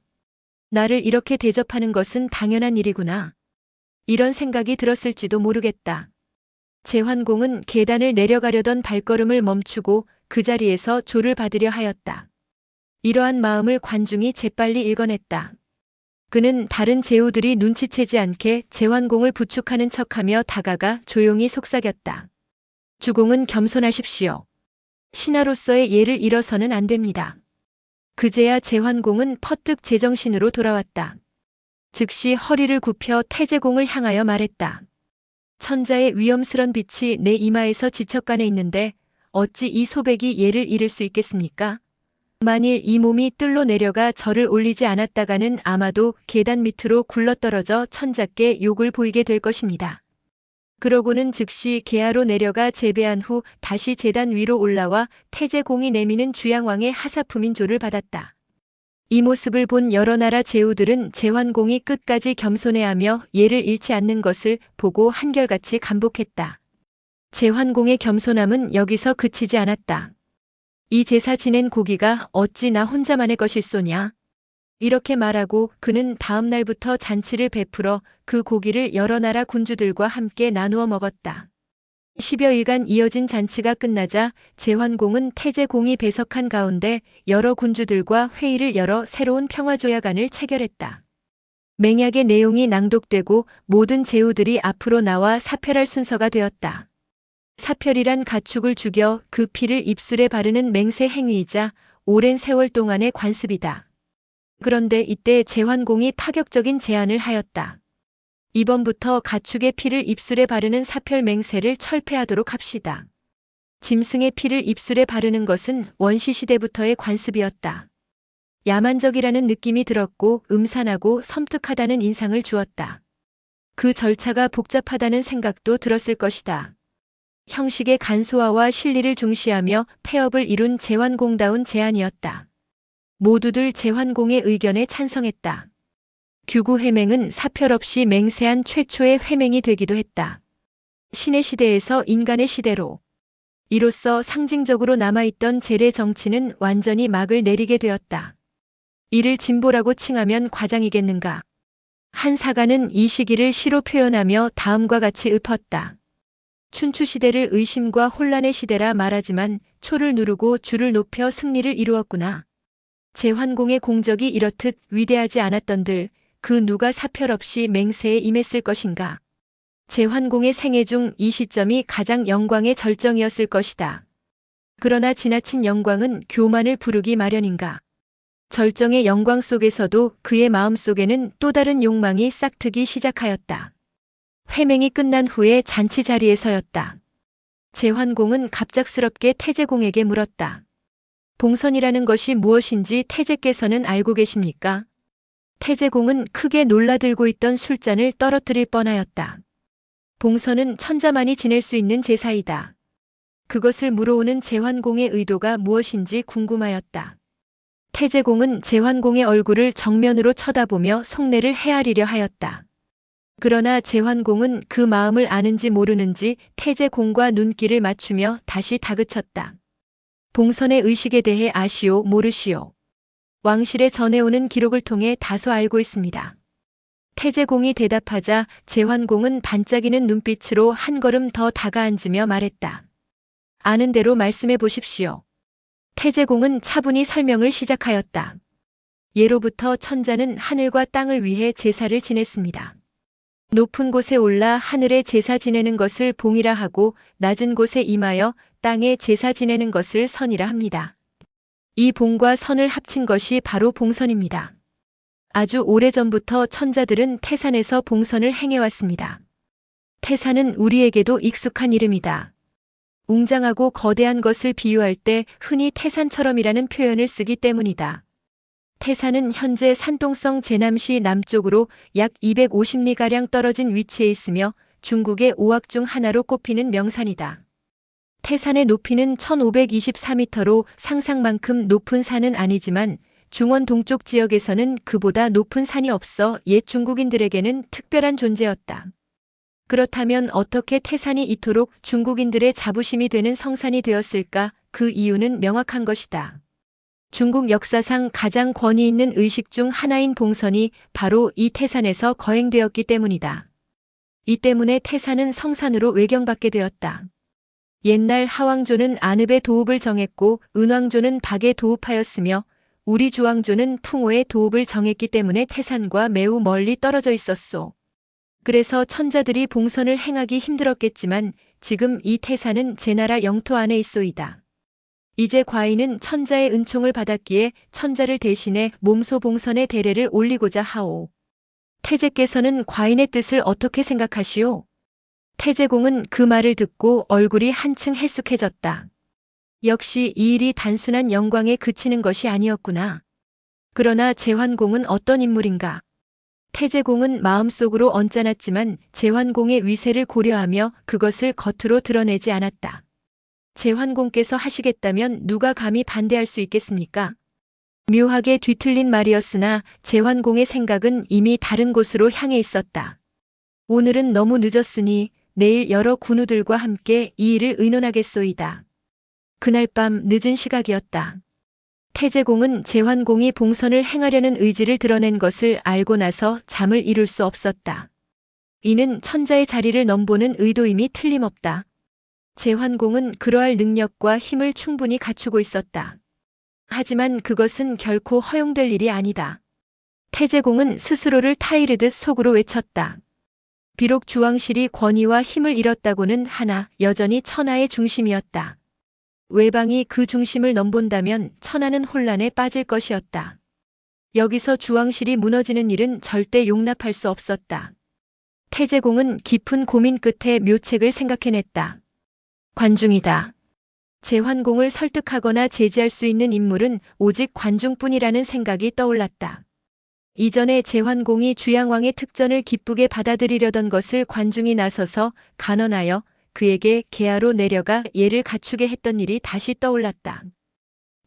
[SPEAKER 1] 나를 이렇게 대접하는 것은 당연한 일이구나. 이런 생각이 들었을지도 모르겠다. 제환공은 계단을 내려가려던 발걸음을 멈추고 그 자리에서 조를 받으려 하였다. 이러한 마음을 관중이 재빨리 읽어냈다. 그는 다른 제후들이 눈치채지 않게 제환공을 부축하는 척하며 다가가 조용히 속삭였다. 주공은 겸손하십시오. 신하로서의 예를 잃어서는 안 됩니다. 그제야 제환공은 퍼뜩 제정신으로 돌아왔다. 즉시 허리를 굽혀 태제공을 향하여 말했다. 천자의 위엄스런 빛이 내 이마에서 지척간에 있는데 어찌 이 소백이 예를 잃을 수 있겠습니까? 만일 이 몸이 뜰로 내려가 절을 올리지 않았다가는 아마도 계단 밑으로 굴러떨어져 천자께 욕을 보이게 될 것입니다. 그러고는 즉시 계하로 내려가 재배한 후 다시 제단 위로 올라와 태제공이 내미는 주양왕의 하사품인 조를 받았다. 이 모습을 본 여러 나라 제후들은 제환공이 끝까지 겸손해하며 예를 잃지 않는 것을 보고 한결같이 감복했다. 제환공의 겸손함은 여기서 그치지 않았다. 이 제사 지낸 고기가 어찌 나 혼자만의 것일소냐. 이렇게 말하고 그는 다음 날부터 잔치를 베풀어 그 고기를 여러 나라 군주들과 함께 나누어 먹었다. 10여일간 이어진 잔치가 끝나자 제환공은 태제공이 배석한 가운데 여러 군주들과 회의를 열어 새로운 평화조약안을 체결했다. 맹약의 내용이 낭독되고 모든 제후들이 앞으로 나와 사표할 순서가 되었다. 사별이란 가축을 죽여 그 피를 입술에 바르는 맹세 행위이자 오랜 세월 동안의 관습이다. 그런데 이때 제환공이 파격적인 제안을 하였다. 이번부터 가축의 피를 입술에 바르는 사별 맹세를 철폐하도록 합시다. 짐승의 피를 입술에 바르는 것은 원시시대부터의 관습이었다. 야만적이라는 느낌이 들었고 음산하고 섬뜩하다는 인상을 주었다. 그 절차가 복잡하다는 생각도 들었을 것이다. 형식의 간소화와 실리를 중시하며 폐업을 이룬 제환공다운 제안이었다. 모두들 제환공의 의견에 찬성했다. 규구회맹은 사별 없이 맹세한 최초의 회맹이 되기도 했다. 신의 시대에서 인간의 시대로. 이로써 상징적으로 남아있던 제례 정치는 완전히 막을 내리게 되었다. 이를 진보라고 칭하면 과장이겠는가. 한 사가는 이 시기를 시로 표현하며 다음과 같이 읊었다. 춘추시대를 의심과 혼란의 시대라 말하지만 초를 누르고 줄을 높여 승리를 이루었구나. 제환공의 공적이 이렇듯 위대하지 않았던들 그 누가 사별 없이 맹세에 임했을 것인가. 제환공의 생애 중 이 시점이 가장 영광의 절정이었을 것이다. 그러나 지나친 영광은 교만을 부르기 마련인가. 절정의 영광 속에서도 그의 마음속에는 또 다른 욕망이 싹트기 시작하였다. 회맹이 끝난 후에 잔치 자리에 서였다. 제환공은 갑작스럽게 태제공에게 물었다. 봉선이라는 것이 무엇인지 태제께서는 알고 계십니까? 태제공은 크게 놀라들고 있던 술잔을 떨어뜨릴 뻔하였다. 봉선은 천자만이 지낼 수 있는 제사이다. 그것을 물어오는 제환공의 의도가 무엇인지 궁금하였다. 태제공은 제환공의 얼굴을 정면으로 쳐다보며 속내를 헤아리려 하였다. 그러나 제환공은 그 마음을 아는지 모르는지 태제공과 눈길을 맞추며 다시 다그쳤다. 봉선의 의식에 대해 아시오 모르시오. 왕실에 전해오는 기록을 통해 다소 알고 있습니다. 태제공이 대답하자 제환공은 반짝이는 눈빛으로 한 걸음 더 다가앉으며 말했다. 아는 대로 말씀해 보십시오. 태제공은 차분히 설명을 시작하였다. 예로부터 천자는 하늘과 땅을 위해 제사를 지냈습니다. 높은 곳에 올라 하늘에 제사 지내는 것을 봉이라 하고 낮은 곳에 임하여 땅에 제사 지내는 것을 선이라 합니다. 이 봉과 선을 합친 것이 바로 봉선입니다. 아주 오래전부터 천자들은 태산에서 봉선을 행해왔습니다. 태산은 우리에게도 익숙한 이름이다. 웅장하고 거대한 것을 비유할 때 흔히 태산처럼이라는 표현을 쓰기 때문이다. 태산은 현재 산동성 제남시 남쪽으로 약 250리가량 떨어진 위치에 있으며 중국의 5악 중 하나로 꼽히는 명산이다. 태산의 높이는 1524m로 상상만큼 높은 산은 아니지만 중원 동쪽 지역에서는 그보다 높은 산이 없어 옛 중국인들에게는 특별한 존재였다. 그렇다면 어떻게 태산이 이토록 중국인들의 자부심이 되는 성산이 되었을까? 그 이유는 명확한 것이다. 중국 역사상 가장 권위 있는 의식 중 하나인 봉선이 바로 이 태산에서 거행되었기 때문이다. 이 때문에 태산은 성산으로 외경받게 되었다. 옛날 하왕조는 안읍의 도읍을 정했고 은왕조는 박에 도읍하였으며 우리 주왕조는 풍호의 도읍을 정했기 때문에 태산과 매우 멀리 떨어져 있었소. 그래서 천자들이 봉선을 행하기 힘들었겠지만 지금 이 태산은 제나라 영토 안에 있소이다. 이제 과인은 천자의 은총을 받았기에 천자를 대신해 몸소 봉선의 대례를 올리고자 하오. 태제께서는 과인의 뜻을 어떻게 생각하시오? 태제공은 그 말을 듣고 얼굴이 한층 헬쑥해졌다. 역시 이 일이 단순한 영광에 그치는 것이 아니었구나. 그러나 제환공은 어떤 인물인가? 태제공은 마음속으로 언짢았지만 제환공의 위세를 고려하며 그것을 겉으로 드러내지 않았다. 제환공께서 하시겠다면 누가 감히 반대할 수 있겠습니까? 묘하게 뒤틀린 말이었으나 제환공의 생각은 이미 다른 곳으로 향해 있었다. 오늘은 너무 늦었으니 내일 여러 군우들과 함께 이 일을 의논하겠소이다. 그날 밤 늦은 시각이었다. 태제공은 제환공이 봉선을 행하려는 의지를 드러낸 것을 알고 나서 잠을 이룰 수 없었다. 이는 천자의 자리를 넘보는 의도임이 틀림없다. 제환공은 그러할 능력과 힘을 충분히 갖추고 있었다. 하지만 그것은 결코 허용될 일이 아니다. 태제공은 스스로를 타이르듯 속으로 외쳤다. 비록 주왕실이 권위와 힘을 잃었다고는 하나 여전히 천하의 중심이었다. 외방이 그 중심을 넘본다면 천하는 혼란에 빠질 것이었다. 여기서 주왕실이 무너지는 일은 절대 용납할 수 없었다. 태제공은 깊은 고민 끝에 묘책을 생각해냈다. 관중이다. 제환공을 설득하거나 제지할 수 있는 인물은 오직 관중뿐이라는 생각이 떠올랐다. 이전에 제환공이 주양왕의 특전을 기쁘게 받아들이려던 것을 관중이 나서서 간언하여 그에게 계하로 내려가 예를 갖추게 했던 일이 다시 떠올랐다.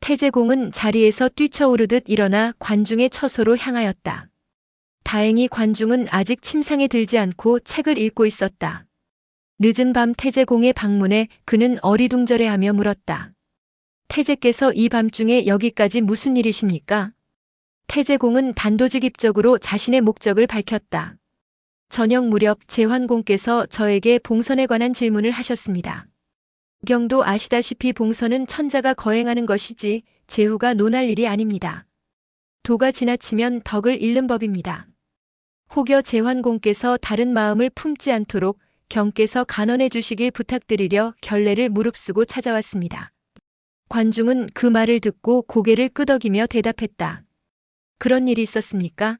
[SPEAKER 1] 태제공은 자리에서 뛰쳐오르듯 일어나 관중의 처소로 향하였다. 다행히 관중은 아직 침상에 들지 않고 책을 읽고 있었다. 늦은 밤 태제공의 방문에 그는 어리둥절해하며 물었다. 태제께서 이 밤중에 여기까지 무슨 일이십니까? 태제공은 단도직입적으로 자신의 목적을 밝혔다. 저녁 무렵 제환공께서 저에게 봉선에 관한 질문을 하셨습니다. 경도 아시다시피 봉선은 천자가 거행하는 것이지 제후가 논할 일이 아닙니다. 도가 지나치면 덕을 잃는 법입니다. 혹여 제환공께서 다른 마음을 품지 않도록 경께서 간언해 주시길 부탁드리려 결례를 무릅쓰고 찾아왔습니다. 관중은 그 말을 듣고 고개를 끄덕이며 대답했다. 그런 일이 있었습니까?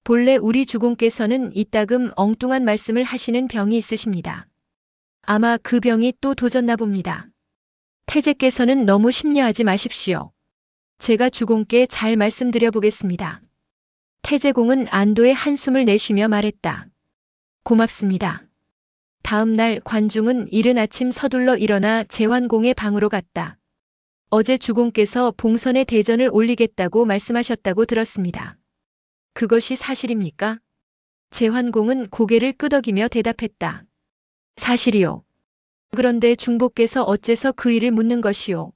[SPEAKER 1] 본래 우리 주공께서는 이따금 엉뚱한 말씀을 하시는 병이 있으십니다. 아마 그 병이 또 도졌나 봅니다. 태제께서는 너무 심려하지 마십시오. 제가 주공께 잘 말씀드려 보겠습니다. 태제공은 안도의 한숨을 내쉬며 말했다. 고맙습니다. 다음 날 관중은 이른 아침 서둘러 일어나 제환공의 방으로 갔다. 어제 주공께서 봉선에 대전을 올리겠다고 말씀하셨다고 들었습니다. 그것이 사실입니까? 제환공은 고개를 끄덕이며 대답했다. 사실이요. 그런데 중보께서 어째서 그 일을 묻는 것이요?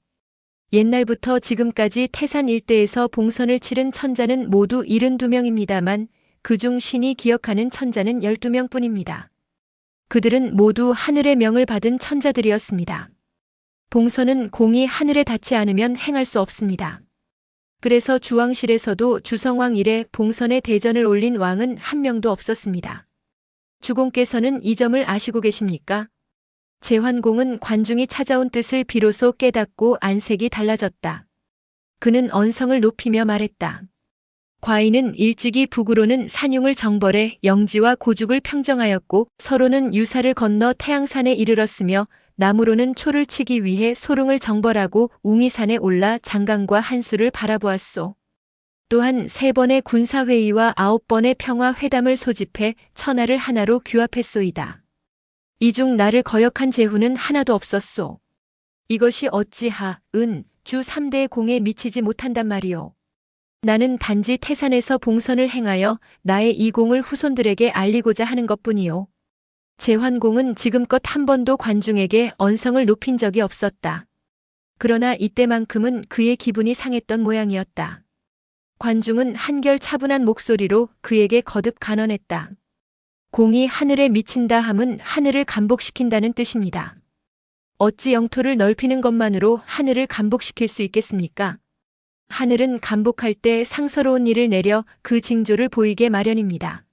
[SPEAKER 1] 옛날부터 지금까지 태산 일대에서 봉선을 치른 천자는 모두 72명입니다만 그중 신이 기억하는 천자는 12명뿐입니다. 그들은 모두 하늘의 명을 받은 천자들이었습니다. 봉선은 공이 하늘에 닿지 않으면 행할 수 없습니다. 그래서 주왕실에서도 주성왕 이래 봉선에 대전을 올린 왕은 한 명도 없었습니다. 주공께서는 이 점을 아시고 계십니까? 제환공은 관중이 찾아온 뜻을 비로소 깨닫고 안색이 달라졌다. 그는 언성을 높이며 말했다. 과인은 일찍이 북으로는 산용을 정벌해 영지와 고죽을 평정하였고 서로는 유사를 건너 태양산에 이르렀으며 남으로는 초를 치기 위해 소릉을 정벌하고 웅이산에 올라 장강과 한수를 바라보았소. 또한 3번의 군사회의와 9번의 평화회담을 소집해 천하를 하나로 규합했소이다. 이 중 나를 거역한 제후는 하나도 없었소. 이것이 어찌하, 은, 주 3대의 공에 미치지 못한단 말이오. 나는 단지 태산에서 봉선을 행하여 나의 이 공을 후손들에게 알리고자 하는 것뿐이요. 제환공은 지금껏 한 번도 관중에게 언성을 높인 적이 없었다. 그러나 이때만큼은 그의 기분이 상했던 모양이었다. 관중은 한결 차분한 목소리로 그에게 거듭 간언했다. 공이 하늘에 미친다 함은 하늘을 감복시킨다는 뜻입니다. 어찌 영토를 넓히는 것만으로 하늘을 감복시킬 수 있겠습니까? 하늘은 감복할 때 상서로운 일을 내려 그 징조를 보이게 마련입니다.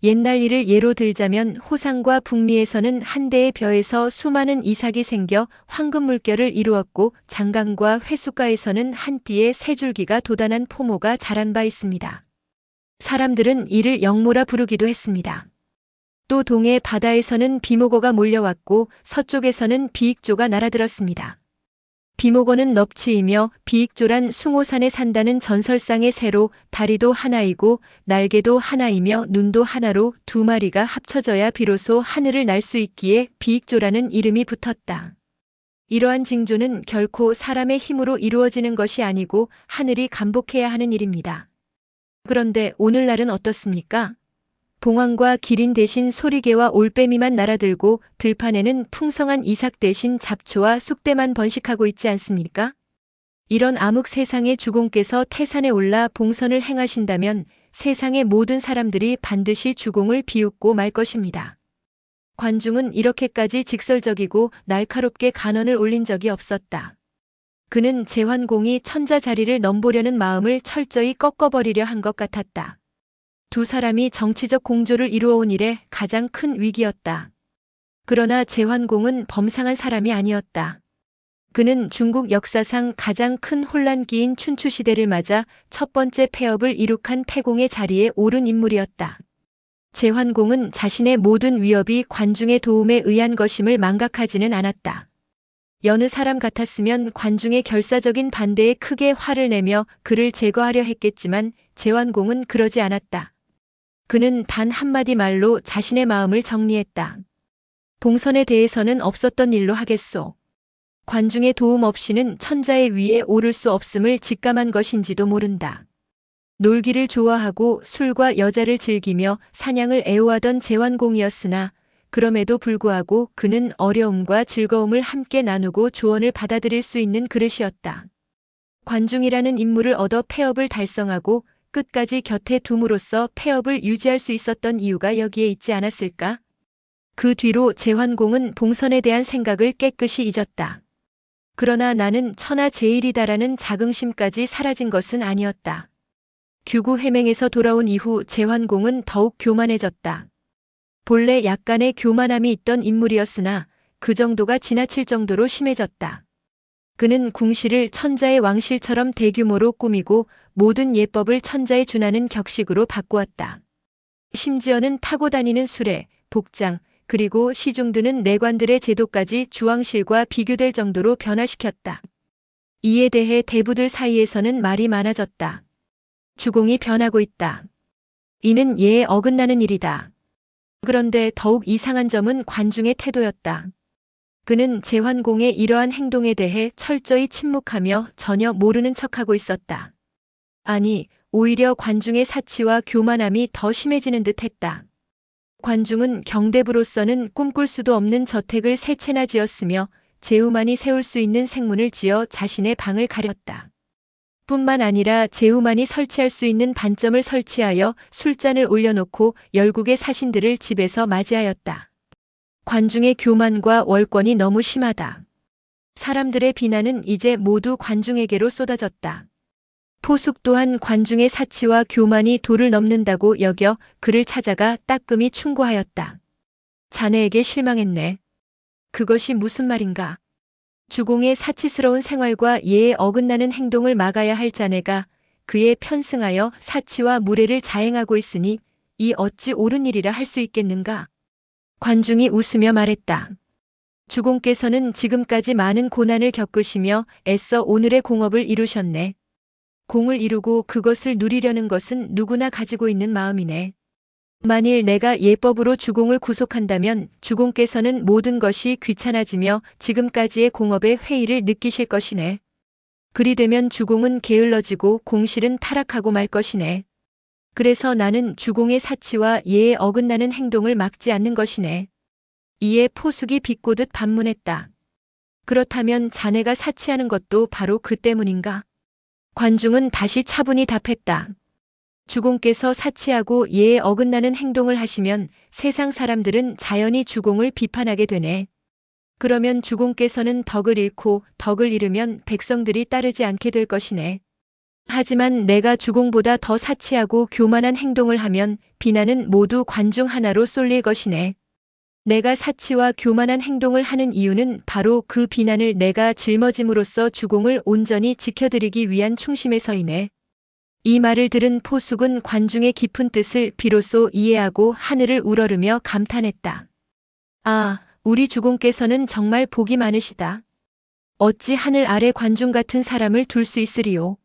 [SPEAKER 1] 옛날 일을 예로 들자면 호상과 북리에서는 한 대의 벼에서 수많은 이삭이 생겨 황금 물결을 이루었고 장강과 회수가에서는 한 띠의 세 줄기가 돋아난 포모가 자란 바 있습니다. 사람들은 이를 영모라 부르기도 했습니다. 또 동해 바다에서는 비목어가 몰려왔고 서쪽에서는 비익조가 날아들었습니다. 비목어는 넙치이며 비익조란 숭호산에 산다는 전설상의 새로 다리도 하나이고 날개도 하나이며 눈도 하나로 2마리가 합쳐져야 비로소 하늘을 날 수 있기에 비익조라는 이름이 붙었다. 이러한 징조는 결코 사람의 힘으로 이루어지는 것이 아니고 하늘이 감복해야 하는 일입니다. 그런데 오늘날은 어떻습니까? 봉황과 기린 대신 소리개와 올빼미만 날아들고 들판에는 풍성한 이삭 대신 잡초와 쑥대만 번식하고 있지 않습니까? 이런 암흑 세상에 주공께서 태산에 올라 봉선을 행하신다면 세상의 모든 사람들이 반드시 주공을 비웃고 말 것입니다. 관중은 이렇게까지 직설적이고 날카롭게 간언을 올린 적이 없었다. 그는 제환공이 천자 자리를 넘보려는 마음을 철저히 꺾어버리려 한 것 같았다. 두 사람이 정치적 공조를 이루어온 이래 가장 큰 위기였다. 그러나 제환공은 범상한 사람이 아니었다. 그는 중국 역사상 가장 큰 혼란기인 춘추시대를 맞아 첫 번째 폐업을 이룩한 패공의 자리에 오른 인물이었다. 제환공은 자신의 모든 위협이 관중의 도움에 의한 것임을 망각하지는 않았다. 여느 사람 같았으면 관중의 결사적인 반대에 크게 화를 내며 그를 제거하려 했겠지만 제환공은 그러지 않았다. 그는 단 한마디 말로 자신의 마음을 정리했다. 봉선에 대해서는 없었던 일로 하겠소. 관중의 도움 없이는 천자의 위에 오를 수 없음을 직감한 것인지도 모른다. 놀기를 좋아하고 술과 여자를 즐기며 사냥을 애호하던 제환공이었으나 그럼에도 불구하고 그는 어려움과 즐거움을 함께 나누고 조언을 받아들일 수 있는 그릇이었다. 관중이라는 인물을 얻어 폐업을 달성하고 끝까지 곁에 둠으로써 폐업을 유지할 수 있었던 이유가 여기에 있지 않았을까? 그 뒤로 제환공은 봉선에 대한 생각을 깨끗이 잊었다. 그러나 나는 천하제일이다라는 자긍심까지 사라진 것은 아니었다. 규구 해맹에서 돌아온 이후 제환공은 더욱 교만해졌다. 본래 약간의 교만함이 있던 인물이었으나 그 정도가 지나칠 정도로 심해졌다. 그는 궁시를 천자의 왕실처럼 대규모로 꾸미고 모든 예법을 천자에 준하는 격식으로 바꾸었다. 심지어는 타고 다니는 수레, 복장, 그리고 시중드는 내관들의 제도까지 주왕실과 비교될 정도로 변화시켰다. 이에 대해 대부들 사이에서는 말이 많아졌다. 주공이 변하고 있다. 이는 예에 어긋나는 일이다. 그런데 더욱 이상한 점은 관중의 태도였다. 그는 제환공의 이러한 행동에 대해 철저히 침묵하며 전혀 모르는 척하고 있었다. 아니, 오히려 관중의 사치와 교만함이 더 심해지는 듯했다. 관중은 경대부로서는 꿈꿀 수도 없는 저택을 세 채나 지었으며 제후만이 세울 수 있는 생문을 지어 자신의 방을 가렸다. 뿐만 아니라 제후만이 설치할 수 있는 반점을 설치하여 술잔을 올려놓고 열국의 사신들을 집에서 맞이하였다. 관중의 교만과 월권이 너무 심하다. 사람들의 비난은 이제 모두 관중에게로 쏟아졌다. 포숙 또한 관중의 사치와 교만이 도를 넘는다고 여겨 그를 찾아가 따끔히 충고하였다. 자네에게 실망했네. 그것이 무슨 말인가? 주공의 사치스러운 생활과 예에 어긋나는 행동을 막아야 할 자네가 그에 편승하여 사치와 무례를 자행하고 있으니 이 어찌 옳은 일이라 할 수 있겠는가? 관중이 웃으며 말했다. 주공께서는 지금까지 많은 고난을 겪으시며 애써 오늘의 공업을 이루셨네. 공을 이루고 그것을 누리려는 것은 누구나 가지고 있는 마음이네. 만일 내가 예법으로 주공을 구속한다면 주공께서는 모든 것이 귀찮아지며 지금까지의 공업의 회의를 느끼실 것이네. 그리 되면 주공은 게을러지고 공실은 타락하고 말 것이네. 그래서 나는 주공의 사치와 예에 어긋나는 행동을 막지 않는 것이네. 이에 포숙이 비꼬듯 반문했다. 그렇다면 자네가 사치하는 것도 바로 그 때문인가? 관중은 다시 차분히 답했다. 주공께서 사치하고 예에 어긋나는 행동을 하시면 세상 사람들은 자연히 주공을 비판하게 되네. 그러면 주공께서는 덕을 잃고 덕을 잃으면 백성들이 따르지 않게 될 것이네. 하지만 내가 주공보다 더 사치하고 교만한 행동을 하면 비난은 모두 관중 하나로 쏠릴 것이네. 내가 사치와 교만한 행동을 하는 이유는 바로 그 비난을 내가 짊어짐으로써 주공을 온전히 지켜드리기 위한 충심에서이네. 이 말을 들은 포숙은 관중의 깊은 뜻을 비로소 이해하고 하늘을 우러르며 감탄했다. 아, 우리 주공께서는 정말 복이 많으시다. 어찌 하늘 아래 관중 같은 사람을 둘 수 있으리요.